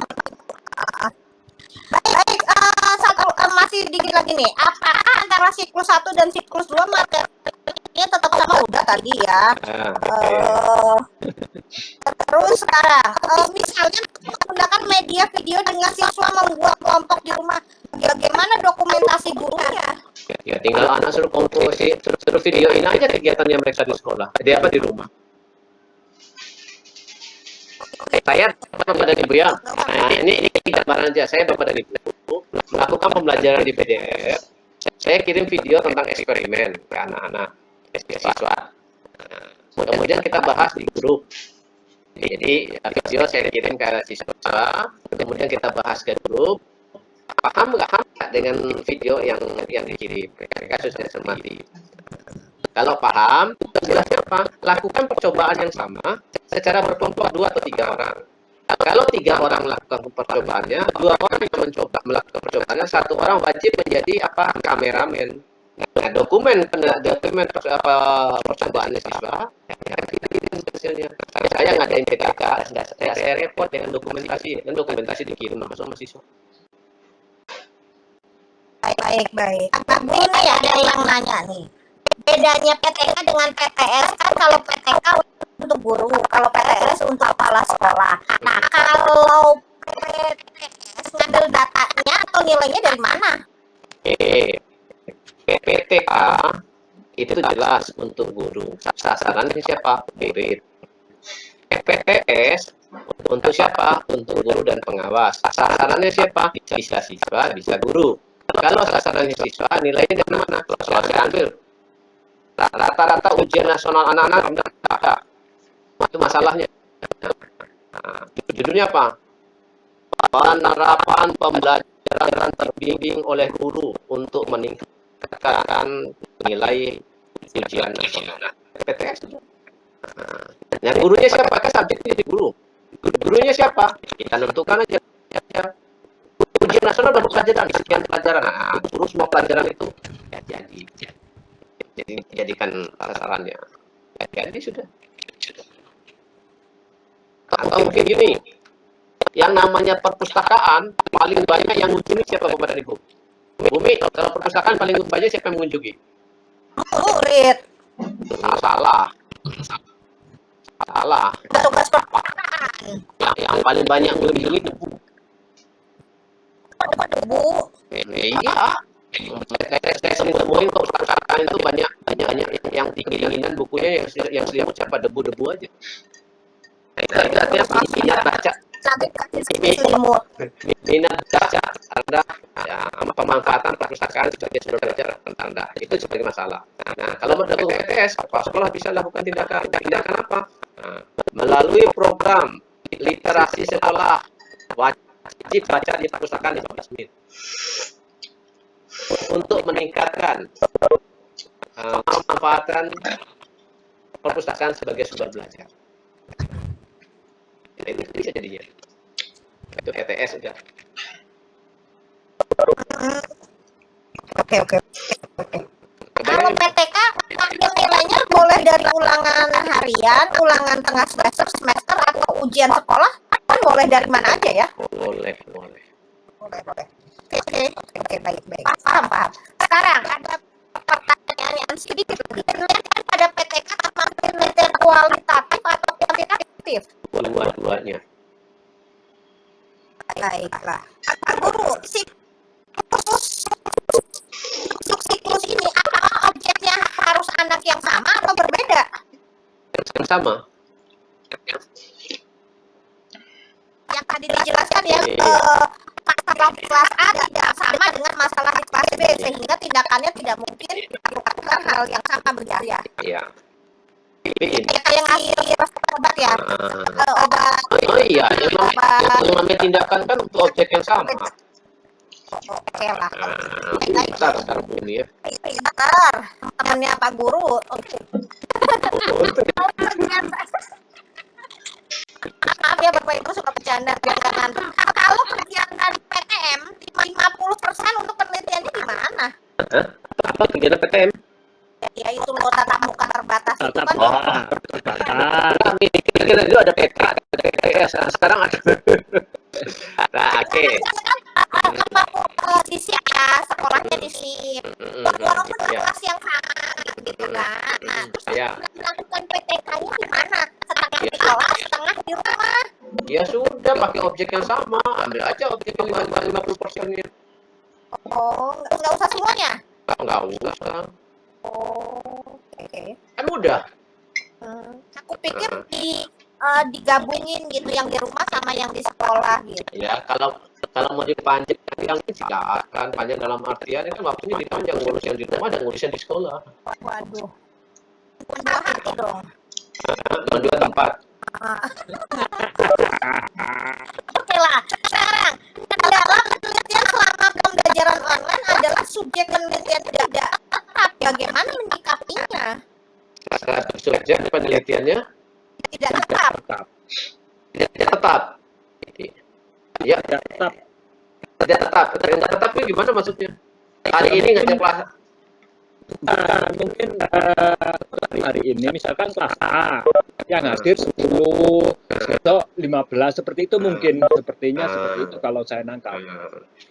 Baik, masih dikit lagi nih. Apakah antara siklus 1 dan siklus 2 materinya tetap sama udah tadi ya? Terus sekarang, misalnya menggunakan media video dengan siswa membuat kelompok di rumah, bagaimana dokumentasi gurunya? Ya tinggal anak suruh komposisi, suruh videoin aja kegiatannya mereka di sekolah. Di rumah. Saya Bapak dan Ibu ya. Nah, ini gambaran aja. Saya Bapak dan Ibu melakukan pembelajaran di PDF. Saya kirim video tentang eksperimen ke anak-anak siswa. Kemudian kita bahas di grup. Jadi video saya kirim ke siswa, kemudian kita bahas ke grup. Paham nggak dengan video yang dikirim? Mereka sudah cermati. Kalau paham, jelasnya apa? Lakukan percobaan yang sama secara berkelompok 2 atau 3 orang. Kalau 3 orang melakukan percobaannya, 2 orang yang mencoba melakukan percobaannya, 1 orang wajib menjadi kameramen. Nah, dokumen percobaannya siswa, hasilnya. Saya ngadain PTK, saya repot dengan dokumentasi, dan dokumentasi dikirim langsung sama siswa. Baik. Apa ini ada yang nanya nih? bedanya PTK dengan PTS kan, kalau PTK untuk guru, kalau PTS untuk kepala sekolah. Nah, kalau PTS ngambil datanya atau nilainya dari mana? PTK itu jelas untuk guru. Sasarannya siapa? Murid. PTS untuk siapa? Untuk guru dan pengawas. Sasarannya siapa? Bisa siswa, bisa guru. Kalau sasarannya siswa, nilainya dari mana? Kalau saya ambil rata-rata ujian nasional anak-anak ada. Itu masalahnya. Nah, judulnya apa? Penerapan pembelajaran terbimbing oleh guru untuk meningkatkan nilai ujian nasional. PTS. Nah, gurunya siapa? Kan subjeknya di guru. Gurunya siapa? Kita tentukan aja. Ujian nasional berapa pelajaran? Sekian pelajaran. Nah, guru semua pelajaran itu jadikan sasarannya. Jadi sudah. Atau mungkin gini, yang namanya perpustakaan paling banyak yang mengunjungi siapa Bapak dan Ibu? Bumi, kalau perpustakaan paling banyak siapa yang mengunjungi? Murid. Salah. Tugas perpustakaan. Yang paling banyak mengunjungi debu. Debu. Iya. Saya semuanya perpustakaan itu banyak yang keinginan bukunya yang selimut siapa? Debu-debu aja. Artinya apa? Minat baca. Nanti kasih selimut. Minat baca rendah, ya, pemanfaatan perpustakaan sebagai sumber belajar rendah. Itu sebagai masalah. Nah, kalau mendukung PTS, sekolah bisa lakukan tindakan apa? Nah, melalui program literasi sekolah, wajib baca di perpustakaan 15 menit untuk meningkatkan pemanfaatan perpustakaan sebagai sumber belajar. Itu bisa jadinya. Itu ETS udah. Oke. Kalau PTK nilainya boleh dari ulangan harian, ulangan tengah semester atau ujian sekolah, kan boleh dari mana aja ya? Boleh. Oke, baik. Paham. Sekarang ada pertanyaan yang sedikit. Penelitian pada PTK sama penelitian kualitatif atau kuantitatif? Dua-duanya. Baiklah. Pak Guru, siklus ini apakah objeknya harus anak yang sama atau berbeda? Yang sama. Yang tadi dijelaskan ya, masalah di kelas A tidak sama dengan masalah di kelas B, sehingga tindakannya tidak mungkin dilakukan hal yang sama berjaya. Iya. Ini. Kayak ngasih obat ya, obat. Oh iya, yang namanya tindakan kan untuk objek yang sama. Oke lah. Bentar sekarang ini ya. Benar, temannya Pak Guru. Maaf ya Bapak Ibu suka bercanda. Kalau kegiatan PTM 50% untuk penelitiannya di mana? Apa kegiatan PTM? Ya itu loh, tatap muka terbatas itu kan. Kira-kira dulu ada PK, ada PTS. Sekarang ada. Nah, oke. Di SIP ya, sekolahnya di SIP. Walaupun kelas yang sama gitu kan. Nah, terus melakukan PTK-nya di mana? Setengah di kelas, setengah di rumah. Ya sudah, pakai objek yang sama. Ambil aja objek yang 50%-nya. Oh, nggak usah semuanya? Nggak usah. Oh, oke. Kan mudah. Aku pikir digabungin gitu, yang di rumah sama yang di sekolah gitu. Ya, kalau mau dipanjang yang silakan, panjang dalam artian itu waktunya dipanjang, ngurus yang di rumah dan ngurus yang di sekolah. Waduh. Dua hati dong. Dua tempat. Oke lah, sekarang dalam penelitian selama pembelajaran online adalah subjek penelitian tidak tetap. Bagaimana menyikapinya? Subjek penelitiannya Tidak tetap. tidak tetap. Ya, tidak tetap. Tidak tetap itu gimana maksudnya? Hari ini ngajak kelas. Mungkin hari ini misalkan kelas A yang hadir 10, besok 15, seperti itu mungkin. Sepertinya seperti itu kalau saya nangkap.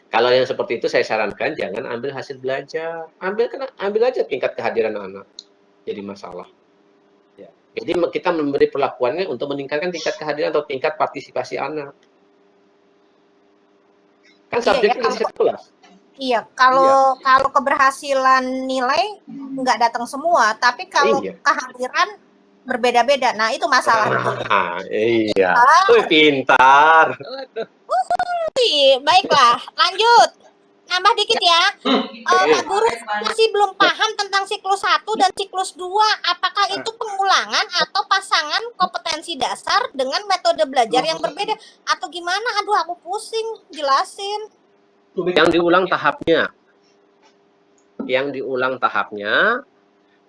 Kalau yang seperti itu saya sarankan jangan ambil hasil belajar. Ambil aja tingkat kehadiran anak. jadi masalah. Ya. Jadi kita memberi perlakuannya untuk meningkatkan tingkat kehadiran atau tingkat partisipasi anak. Kan subjeknya Iya, di satu kelas. Iya, kalau keberhasilan nilai nggak datang semua, tapi kalau Iya. kehadiran berbeda-beda. Nah, itu masalah. Iya. Pintar. Baiklah, lanjut. Nambah dikit ya. Pak Guru masih belum paham tentang siklus 1 dan siklus 2. Apakah itu pengulangan atau pasangan kompetensi dasar dengan metode belajar yang berbeda? Atau gimana? Aduh, aku pusing. Jelasin. Yang diulang tahapnya,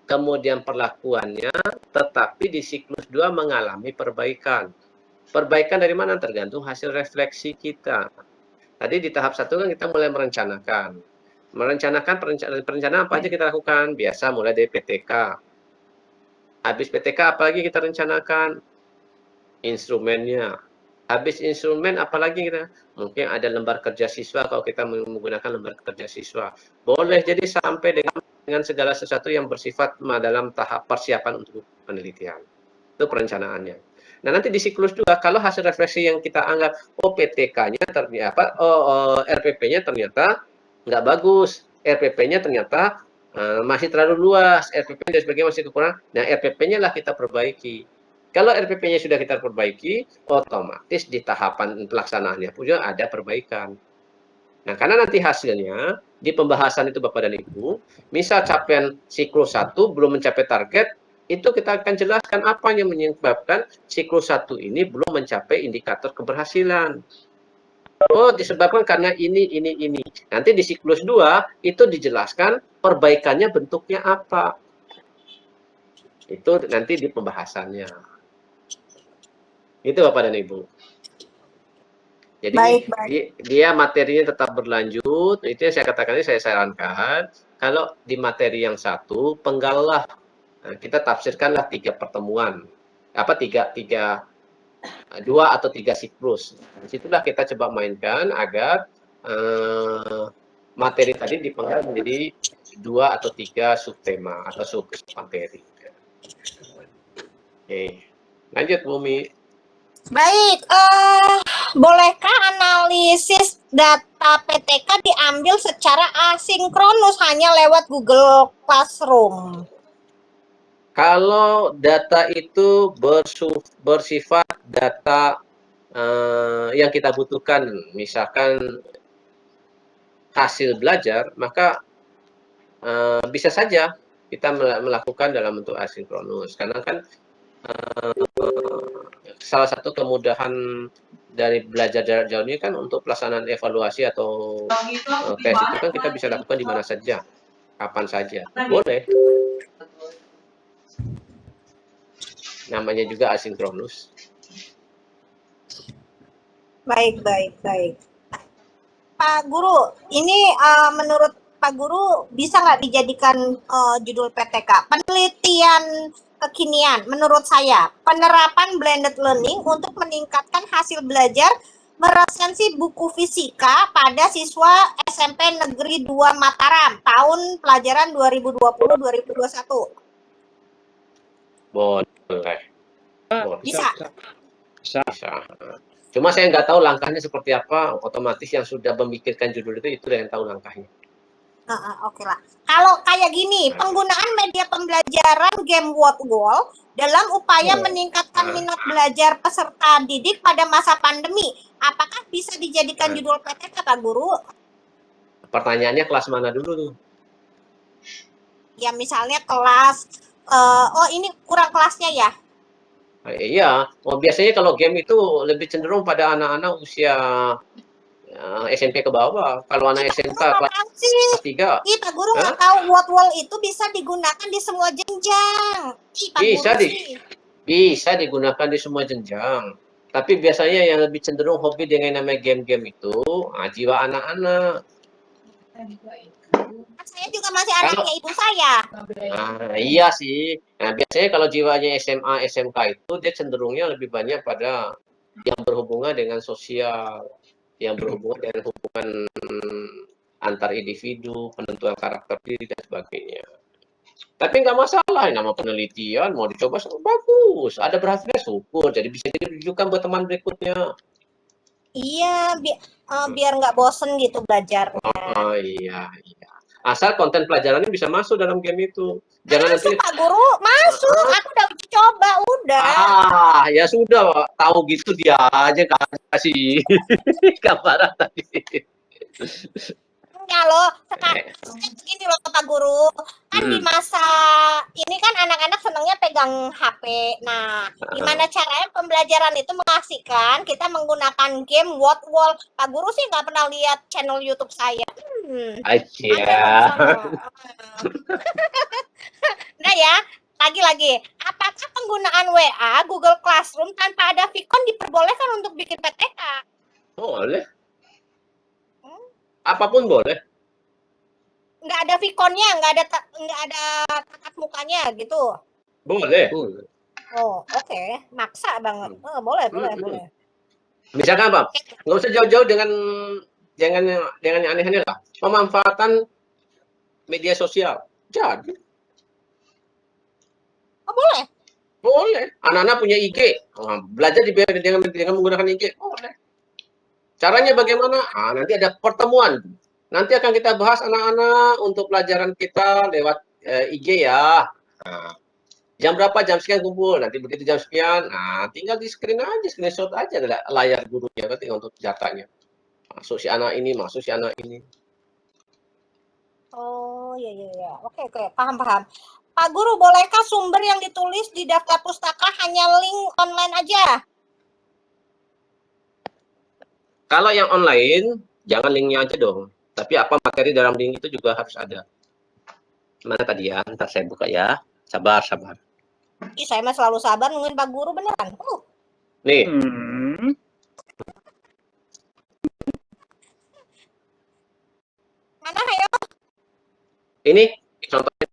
kemudian perlakuannya, tetapi di siklus 2 mengalami perbaikan. Perbaikan dari mana? Tergantung hasil refleksi kita. Tadi di tahap 1 kan kita mulai merencanakan. Perencanaan apa aja kita lakukan? Biasa mulai dari PTK. Habis PTK apa lagi kita rencanakan? Instrumennya. Habis instrumen apalagi kita? Mungkin ada lembar kerja siswa kalau kita menggunakan lembar kerja siswa. Boleh jadi sampai dengan segala sesuatu yang bersifat dalam tahap persiapan untuk penelitian. Itu perencanaannya. Nah, nanti di siklus 2 kalau hasil refleksi yang kita anggap PTK-nya ternyata RPP-nya ternyata nggak bagus, RPP-nya ternyata masih terlalu luas, RPP dan sebagainya masih kekurangan. Nah, RPP-nya lah kita perbaiki. Kalau RPP-nya sudah kita perbaiki, otomatis di tahapan pelaksanaannya pun ada perbaikan. Nah, karena nanti hasilnya di pembahasan itu Bapak dan Ibu, misal capaian siklus 1 belum mencapai target, itu kita akan jelaskan apa yang menyebabkan siklus 1 ini belum mencapai indikator keberhasilan. Oh, disebabkan karena ini. Nanti di siklus 2 itu dijelaskan perbaikannya bentuknya apa. Itu nanti di pembahasannya. Itu Bapak dan Ibu. Jadi Baik. dia materinya tetap berlanjut. Itu yang saya katakan, saya sarankan. Kalau di materi yang satu, penggallah. Nah, kita tafsirkanlah 3 pertemuan. 2 atau 3 siklus. Disitulah kita coba mainkan agar materi tadi dipenggal menjadi 2 atau 3 subtema atau submateri. Oke. Lanjut, Bumi. Baik, bolehkah analisis data PTK diambil secara asinkronus hanya lewat Google Classroom? Kalau data itu bersifat data yang kita butuhkan, misalkan hasil belajar, maka bisa saja kita melakukan dalam bentuk asinkronus. Karena kan salah satu kemudahan dari belajar jarak jauh ini kan untuk pelaksanaan evaluasi atau tes itu kan kita bisa lakukan di mana saja, kapan saja, boleh. Namanya juga asinkronus. Baik. Pak Guru, ini menurut Pak Guru bisa nggak dijadikan judul PTK? Penelitian kekinian menurut saya, penerapan blended learning untuk meningkatkan hasil belajar meresensi buku fisika pada siswa SMP Negeri 2 Mataram tahun pelajaran 2020-2021. Boleh. Bisa. Cuma saya nggak tahu langkahnya seperti apa. Otomatis yang sudah memikirkan judul itu yang tahu langkahnya. Oke lah. Kalau kayak gini, penggunaan media pembelajaran game What Wall dalam upaya meningkatkan minat belajar peserta didik pada masa pandemi, apakah bisa dijadikan judul PTK, Pak Guru? Pertanyaannya kelas mana dulu tuh? Ya misalnya kelas, ini kurang kelasnya ya? Iya, biasanya kalau game itu lebih cenderung pada anak-anak usia SMP ke bawah. Kalau anak SMK kelas 3. Iya, Pak Guru nggak tahu What Wall itu bisa digunakan di semua jenjang. Bisa digunakan di semua jenjang. Tapi biasanya yang lebih cenderung hobi dengan namanya game-game itu jiwa anak-anak. Saya juga masih anaknya ibu saya. Iya sih. Nah, biasanya kalau jiwanya SMA, SMK itu dia cenderungnya lebih banyak pada yang berhubungan dengan sosial, yang berhubungan dengan hubungan antar individu, penentuan karakter diri dan sebagainya. Tapi nggak masalah, nama penelitian mau dicoba bagus. Ada berhasilnya syukur. Jadi bisa dirujukan buat teman berikutnya. Iya, biar nggak bosen gitu belajarnya. Oh iya, iya. Asal konten pelajarannya bisa masuk dalam game itu. Jangan Masuk nanti Pak Guru, masuk. Aku udah uji coba, udah. ya sudah, tahu gitu dia aja kasih gambaran tadi. Enggak loh, sekarang gini loh Pak Guru, kan di masa ini kan anak-anak senangnya pegang HP. Nah, gimana caranya pembelajaran itu mengasihkan? Kita menggunakan game Wall. Pak Guru sih nggak pernah lihat channel YouTube saya. Aja. Nah ya, lagi-lagi, apakah penggunaan WA, Google Classroom tanpa ada Vicon diperbolehkan untuk bikin PTK? Boleh. Apapun boleh. Nggak ada Viconnya, nggak ada tatap mukanya gitu. Boleh. Oh, oke. Maksa banget. Oh, boleh. Misalkan apa? Nggak usah jauh-jauh dengan yang aneh-aneh lah. Pemanfaatan media sosial. Jadi. Oh, boleh. Boleh. Anak-anak punya IG. Belajar dengan menggunakan IG. Boleh. Caranya bagaimana? Nanti ada pertemuan. Nanti akan kita bahas anak-anak untuk pelajaran kita lewat IG ya. Jam berapa? Jam sekian kumpul. Nanti begitu jam sekian, tinggal di screenshot aja layar gurunya nanti untuk datanya. Masuk si anak ini, masuk si anak ini. Oh, iya. Oke. Paham. Pak Guru, bolehkah sumber yang ditulis di daftar pustaka hanya link online aja? Kalau yang online, jangan linknya aja dong. Tapi apa materi dalam link itu juga harus ada. Mana tadi ya? Ntar saya buka ya. Sabar. Ih, saya mah selalu sabar nungguin Pak Guru beneran. Nih. Mana ayo? Ini contohnya.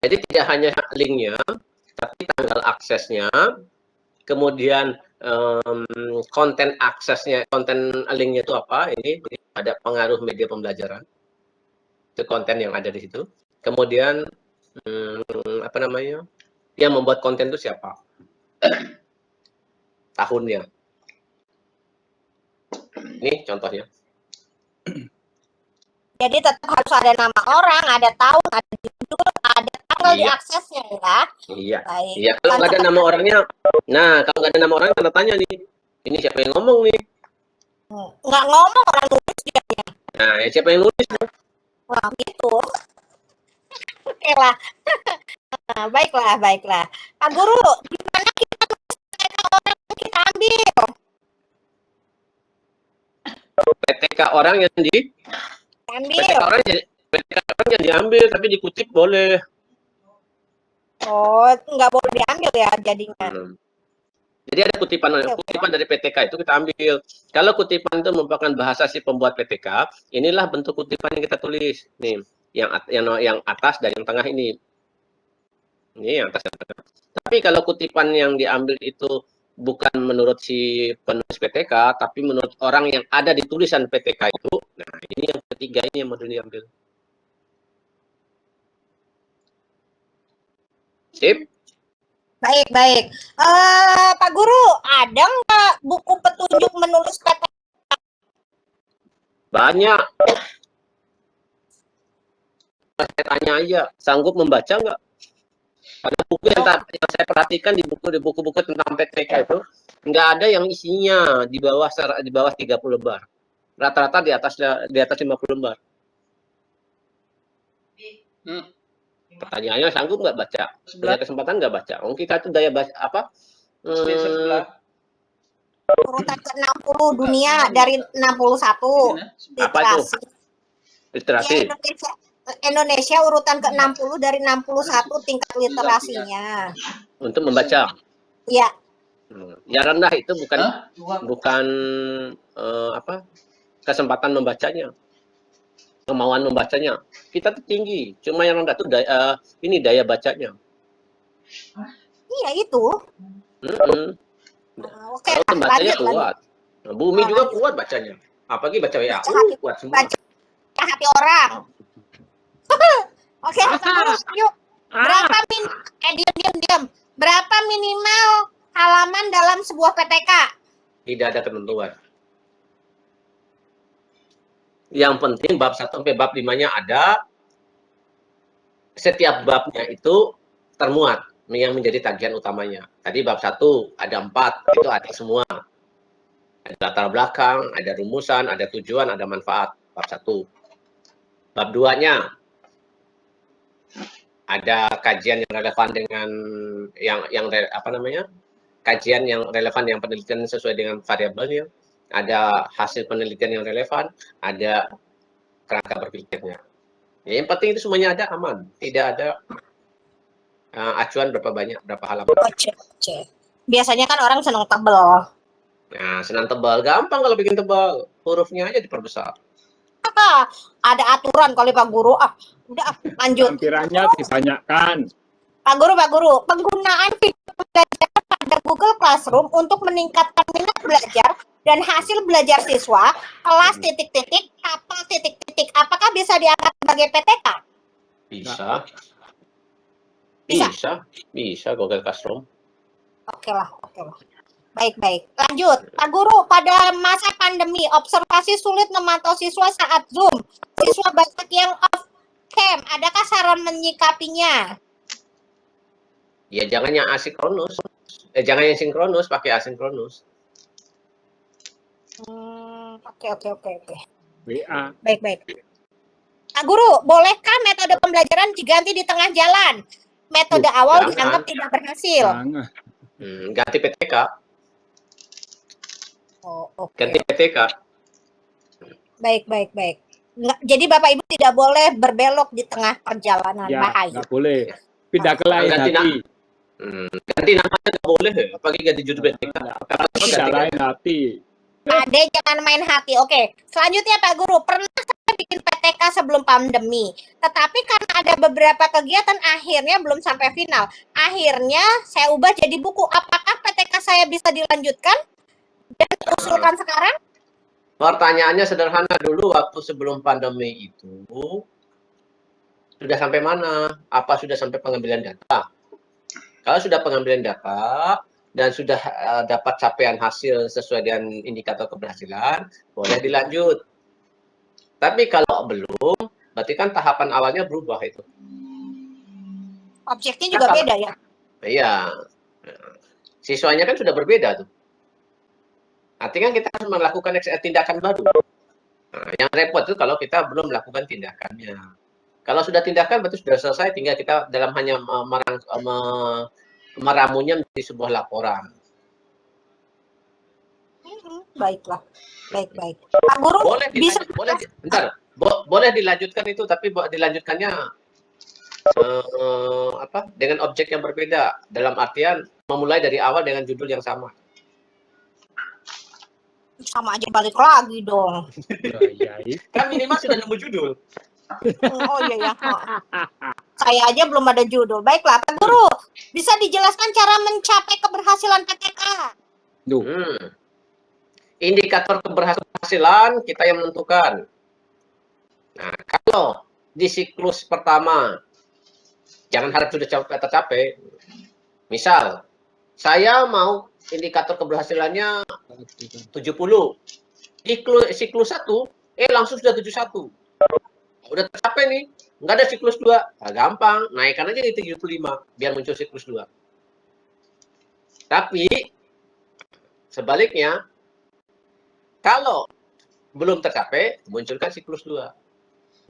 Jadi tidak hanya linknya, tapi tanggal aksesnya, kemudian konten aksesnya, konten linknya itu apa? Ini ada pengaruh media pembelajaran. Itu konten yang ada di situ. Kemudian apa namanya? Yang membuat konten itu siapa? Tahunnya. Ini contohnya. Jadi tetap harus ada nama orang, ada tahun, ada judul, ada tanggal di aksesnya ya. Iya. Baik. Iya, kalau nggak ada nama orangnya, kalau nggak ada nama orangnya, tanda tanya nih. Ini siapa yang ngomong nih? Nggak ngomong, orang nulis dia. Nah, siapa yang nulis? Wah, gitu. Oke lah. Baiklah. Pak Guru, gimana kita orang kita ambil? PTK orang yang PTK orang yang diambil, tapi dikutip boleh. Oh, nggak boleh diambil ya jadinya. Jadi ada kutipan dari PTK itu kita ambil. Kalau kutipan itu merupakan bahasa si pembuat PTK, inilah bentuk kutipan yang kita tulis. Nih, yang atas dan yang tengah ini. Ini yang atas dan tengah. Tapi kalau kutipan yang diambil itu bukan menurut si penulis PTK, tapi menurut orang yang ada di tulisan PTK itu, nah ini yang ketiga ini yang mau diambil. Sip. Baik. Pak Guru, ada nggak buku petunjuk menulis PTK? Banyak. Saya tanya aja, sanggup membaca nggak? Ada buku yang saya perhatikan di buku-buku tentang PTK itu, nggak ada yang isinya di bawah 30 lembar. Rata-rata di atas 50 lembar. Pertanyaannya, sanggup nggak baca? Punya kesempatan nggak baca? Kita itu daya baca apa? Urutan ke-60 dunia dari 61. Apa itu? Literasi. Ya, Indonesia urutan ke-60 dari 61 tingkat literasinya. Untuk membaca. Iya. Yang rendah itu bukan kesempatan membacanya. Kemauan membacanya. Kita tuh tinggi, cuma yang rendah tuh daya bacanya. Iya itu. Oke, kalau bacanya kuat. Nah, Bumi juga kuat bacanya. Apalagi baca WA. Kuat semua. Baca hati orang. Oke, yuk. Berapa diam. Berapa minimal halaman dalam sebuah PTK? Tidak ada ketentuan. Yang penting bab 1 sampai bab 5-nya ada. Setiap babnya itu termuat yang menjadi tagihan utamanya. Tadi bab 1 ada 4, itu ada semua. Ada latar belakang, ada rumusan, ada tujuan, ada manfaat. Bab 1. Bab 2-nya ada kajian yang relevan dengan kajian yang relevan, yang penelitian sesuai dengan variabelnya, ada hasil penelitian yang relevan, ada kerangka berpikirnya. Ya, yang penting itu semuanya ada, aman, tidak ada acuan berapa halaman. Biasanya kan orang senang tebel. Nah, senang tebal, gampang kalau bikin tebal, hurufnya aja diperbesar. Ada aturan kali Pak Guru. Udah lanjut. Lampirannya dibanyakan. Pak Guru, penggunaan video pembelajaran pada Google Classroom untuk meningkatkan minat belajar dan hasil belajar siswa, kelas titik-titik, kapal titik-titik, apakah bisa dianggap sebagai PTK? Bisa Google Classroom. Oke lah. Baik. Lanjut, Pak Guru, pada masa pandemi, observasi sulit memantau siswa saat Zoom. Siswa banyak yang off cam, adakah saran menyikapinya? Ya jangan yang asinkronus. Jangan yang sinkronus, pakai asinkronus. Oke. WA. Baik. Pak Guru, bolehkah metode pembelajaran diganti di tengah jalan? Metode awal dianggap tidak berhasil. Ganti PTK. Oke. Ganti PTK. Baik. Jadi Bapak Ibu tidak boleh berbelok di tengah perjalanan, Ya, bahaya. nggak boleh. Pindah ke lain hati. Ganti namanya nggak boleh, apalagi ganti judul PTK. Pindah lain hati. Ade jangan main hati. Oke, selanjutnya Pak Guru, pernah saya bikin PTK sebelum pandemi, tetapi karena ada beberapa kegiatan akhirnya belum sampai final. Akhirnya saya ubah jadi buku. Apakah PTK saya bisa dilanjutkan dan usulkan sekarang? Pertanyaannya sederhana dulu, waktu sebelum pandemi itu sudah sampai mana? Apa sudah sampai pengambilan data? Kalau sudah pengambilan data dan sudah dapat capaian hasil sesuai dengan indikator keberhasilan, boleh dilanjut. Tapi kalau belum, berarti kan tahapan awalnya berubah itu. Objeknya juga beda ya? Iya. Siswanya kan sudah berbeda tuh. Artinya kita harus melakukan tindakan baru. Nah, yang repot itu kalau kita belum melakukan tindakannya. Kalau sudah tindakan berarti sudah selesai, tinggal kita dalam hanya meramunya menjadi sebuah laporan. Baiklah. Baik. Pak Guru, boleh dilanjutkan itu, tapi dilanjutkannya dengan objek yang berbeda, dalam artian memulai dari awal dengan judul yang sama. Sama aja balik lagi dong. Kan minimal sudah nemu judul. Oh iya. Saya aja belum ada judul. Baiklah, Pak Guru, bisa dijelaskan cara mencapai keberhasilan PTK? Indikator keberhasilan kita yang menentukan. Nah, kalau di siklus pertama, jangan harap sudah tercapai. Misal, saya mau indikator keberhasilannya 70. Siklus 1, langsung sudah 71. Udah tercapai nih, nggak ada siklus 2. Nah, gampang, naikkan aja di 75, biar muncul siklus 2. Tapi, sebaliknya, kalau belum tercapai, munculkan siklus 2.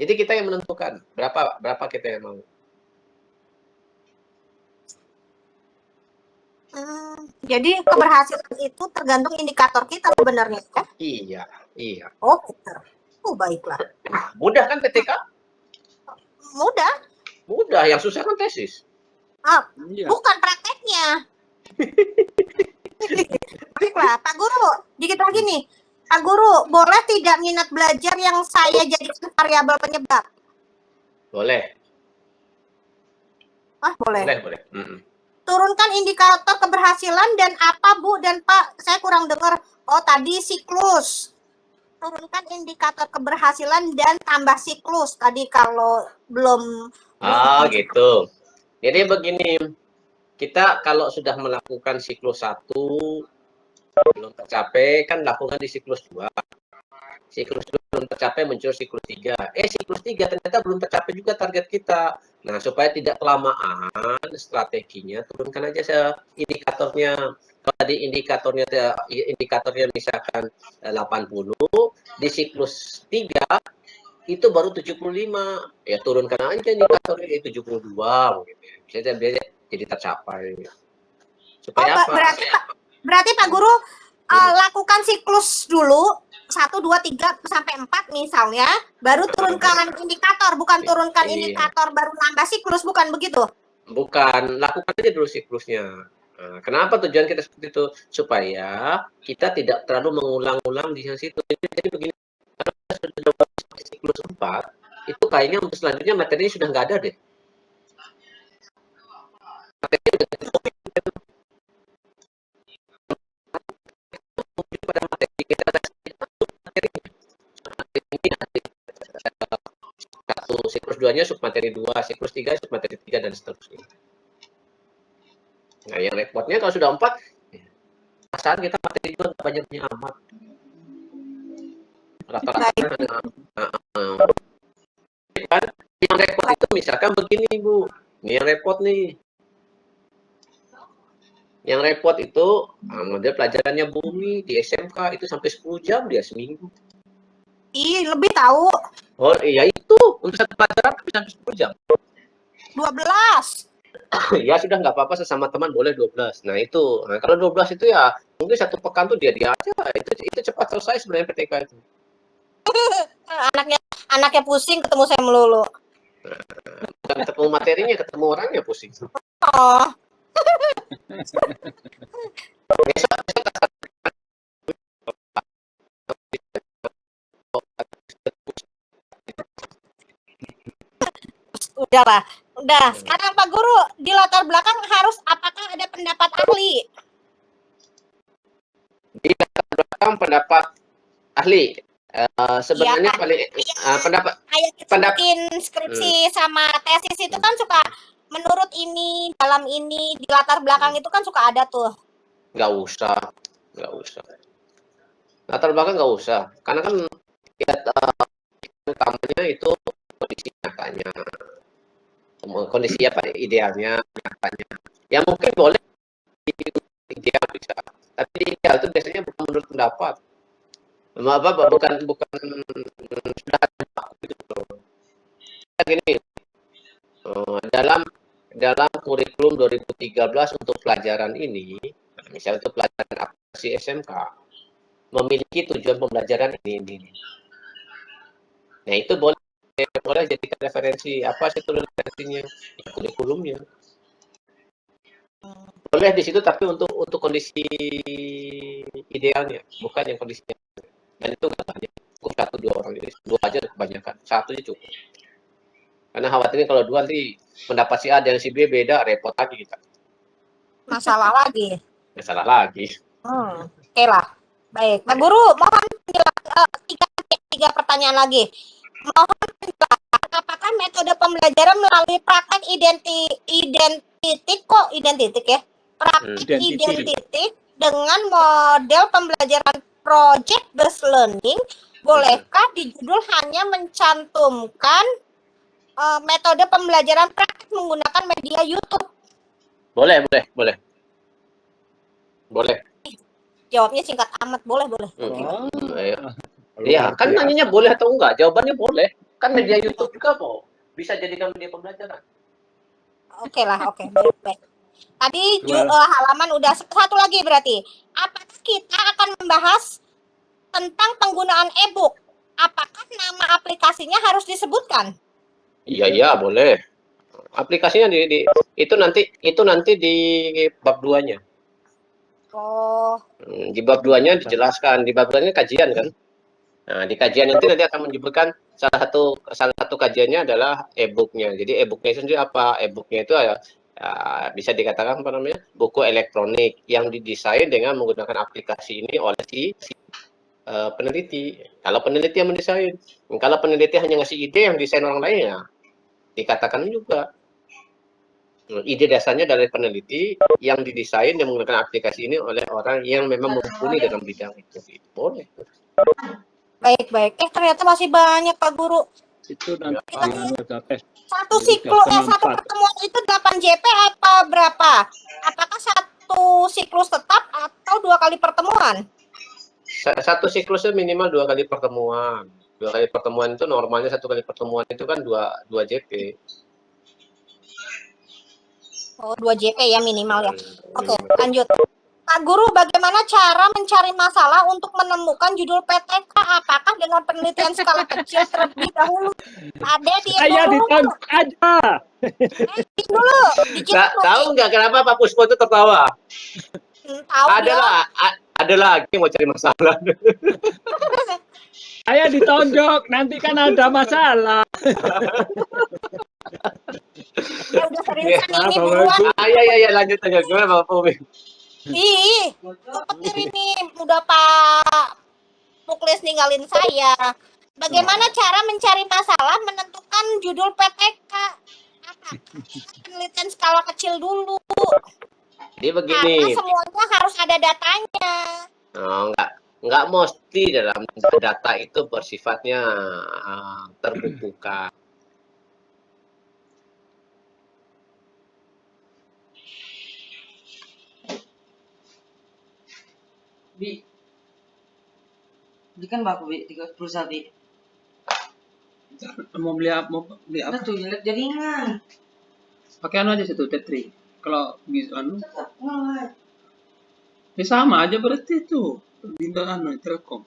Jadi kita yang menentukan berapa kita yang mau. Jadi keberhasilan itu tergantung indikator kita sebenarnya ya? Iya. Oh, betul. Oh, baiklah. Mudah kan PTK? Mudah, yang susah kan tesis. Bukan prakteknya. Baiklah, Pak Guru, dikit lagi nih. Pak Guru, boleh tidak minat belajar yang saya jadikan variabel penyebab? Boleh. Boleh. Boleh. Turunkan indikator keberhasilan dan apa, Bu dan Pak? Saya kurang dengar. Oh, tadi siklus. Turunkan indikator keberhasilan dan tambah siklus. Tadi kalau belum... gitu. Jadi begini, kita kalau sudah melakukan siklus 1 belum tercapai, kan lakukan di siklus 2. Siklus 2 belum tercapai, muncul siklus 3. Siklus 3 ternyata belum tercapai juga target kita. Nah, supaya tidak kelamaan, strateginya turunkan aja indikatornya. Kalau tadi indikatornya misalkan 80, di siklus 3 itu baru 75. Ya turunkan aja indikatornya 72 mungkin. Bisa jadi tercapai. Supaya apa? Berarti Pak Guru lakukan siklus dulu 1, 2, 3 sampai 4 misalnya, baru turunkan indikator, bukan turunkan indikator baru nambah siklus, bukan begitu? Bukan, lakukan aja dulu siklusnya. Nah, kenapa tujuan kita seperti itu? Supaya kita tidak terlalu mengulang-ulang di situ. Jadi begini, kalau kita sudah sampai siklus 4, itu kayaknya untuk selanjutnya materinya sudah nggak ada deh. Pada materi kita ada satu, siklus 2-nya submateri 2, siklus 3 submateri 3 dan seterusnya. Nah, yang repotnya kalau sudah 4, perasaan kita materi 2 nggak banyaknya amat. Rata-rata kan yang repot itu misalkan begini Bu, ini yang repot nih. Yang repot itu model pelajarannya bumi di SMK itu sampai 10 jam dia seminggu. Lebih tahu. Oh iya itu, untuk satu pelajaran bisa sampai 10 jam. 12. Ya sudah nggak apa-apa, sesama teman boleh 12. Nah itu, kalau 12 itu ya mungkin satu pekan tuh dia aja. Itu cepat selesai sebenarnya PTK itu. Anaknya pusing ketemu saya melulu. Bukan ketemu materinya, ketemu orangnya pusing. Oh. Udahlah. Udah, sekarang Pak Guru di latar belakang harus apakah ada pendapat ahli? Di latar belakang pendapat ahli. Sebenarnya ya, paling pendapat kayak bikin skripsi sama tesis itu kan suka menurut ini dalam ini di latar belakang itu kan suka ada tuh. Nggak usah. Latar belakang nggak usah, karena kan ya, utamanya itu kondisi nyatanya, kondisi apa idealnya nyatanya. Yang mungkin boleh ideal bisa, tapi ideal itu biasanya bukan menurut pendapat. Bukan sudah ada gitu. Gini, dalam kurikulum 2013 untuk pelajaran ini, misalnya untuk pelajaran aplikasi SMK, memiliki tujuan pembelajaran ini. Nah itu boleh jadikan referensi. Apa sih itu referensinya? Ya, kurikulumnya. Boleh di situ, tapi untuk kondisi idealnya, bukan yang kondisinya. Dan itu nggak banyak. Cukup 1-2 orang, jadi 2 aja kebanyakan. 1 aja cukup. Karena khawatirnya kalau 2 nanti pendapat si A dan si B beda, repot lagi kita. Masalah lagi. Masalah lagi. Oke lah. Baik, Pak Guru, mohon tiga pertanyaan lagi. Mohon penjelasan apakah metode pembelajaran melalui praktek identik ya? Praktek identik dengan model pembelajaran project based learning, bolehkah di judul hanya mencantumkan metode pembelajaran praktek menggunakan media YouTube? Boleh. Jawabnya singkat amat, boleh. Ya, kan nanyanya boleh atau enggak? Jawabannya boleh. Kan media YouTube juga mau bisa jadikan media pembelajaran. Oke. Baik. Tadi halaman udah satu lagi berarti. Apakah kita akan membahas tentang penggunaan e-book? Apakah nama aplikasinya harus disebutkan? Iya, boleh. Aplikasinya itu nanti di bab 2-nya. Oh. Di bab 2-nya dijelaskan. Di bab 2-nya kajian kan. Nah, di kajian nanti akan menyebutkan salah satu kajiannya adalah e-booknya. Jadi e-booknya itu sendiri apa? E-booknya itu bisa dikatakan apa namanya? Buku elektronik yang didesain dengan menggunakan aplikasi ini oleh si peneliti. Kalau peneliti yang mendesain, kalau peneliti hanya ngasih ide, yang desain orang lain ya dikatakan juga. Ide dasarnya dari peneliti yang didesain dan menggunakan aplikasi ini oleh orang yang memang mumpuni dalam bidang itu. Boleh. Baik. Ternyata masih banyak Pak Guru. Itu nanti ada tes. Satu Jadi siklus, udah satu keempat. pertemuan itu 8 JP apa berapa? Apakah satu siklus tetap atau 2 kali pertemuan? Satu siklusnya minimal 2 kali pertemuan. 2 kali pertemuan itu normalnya 1 kali pertemuan itu kan 2 JP. Oh, 2 JP ya minimal ya. Oke, Minimal. lanjut. Pak Guru, bagaimana cara mencari masalah untuk menemukan judul PTK? Apakah dengan penelitian skala kecil terlebih dahulu? Ade, diam Saya dulu. ditonjok aja. Diam dulu. Tahu nggak kenapa Pak Puspo itu tertawa? Tahu Ada lagi mau cari masalah. Saya ditonjok, nanti kan ada masalah. Ya udah seriusan ini Apa, buruan. Ya, lanjut aja. Gimana Pak Pumi? Ih, petir ini udah Pak Muklis ninggalin saya. Bagaimana cara mencari masalah menentukan judul PTK? Apa? Penelitian skala kecil dulu. Jadi begini. Karena semuanya harus ada datanya. Oh, nggak mesti dalam data itu bersifatnya terbukukan. Beli kan berapa Bi? 30 Bi. Mau beli apa? Tuh jaringan. Pakai anu aja situ Tetri. Kalau bisa anu, Tetap ngelag. ya sama aja berarti itu. Bintang anu Telkom.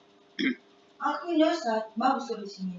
Aku Indosat bagus tuh di sini.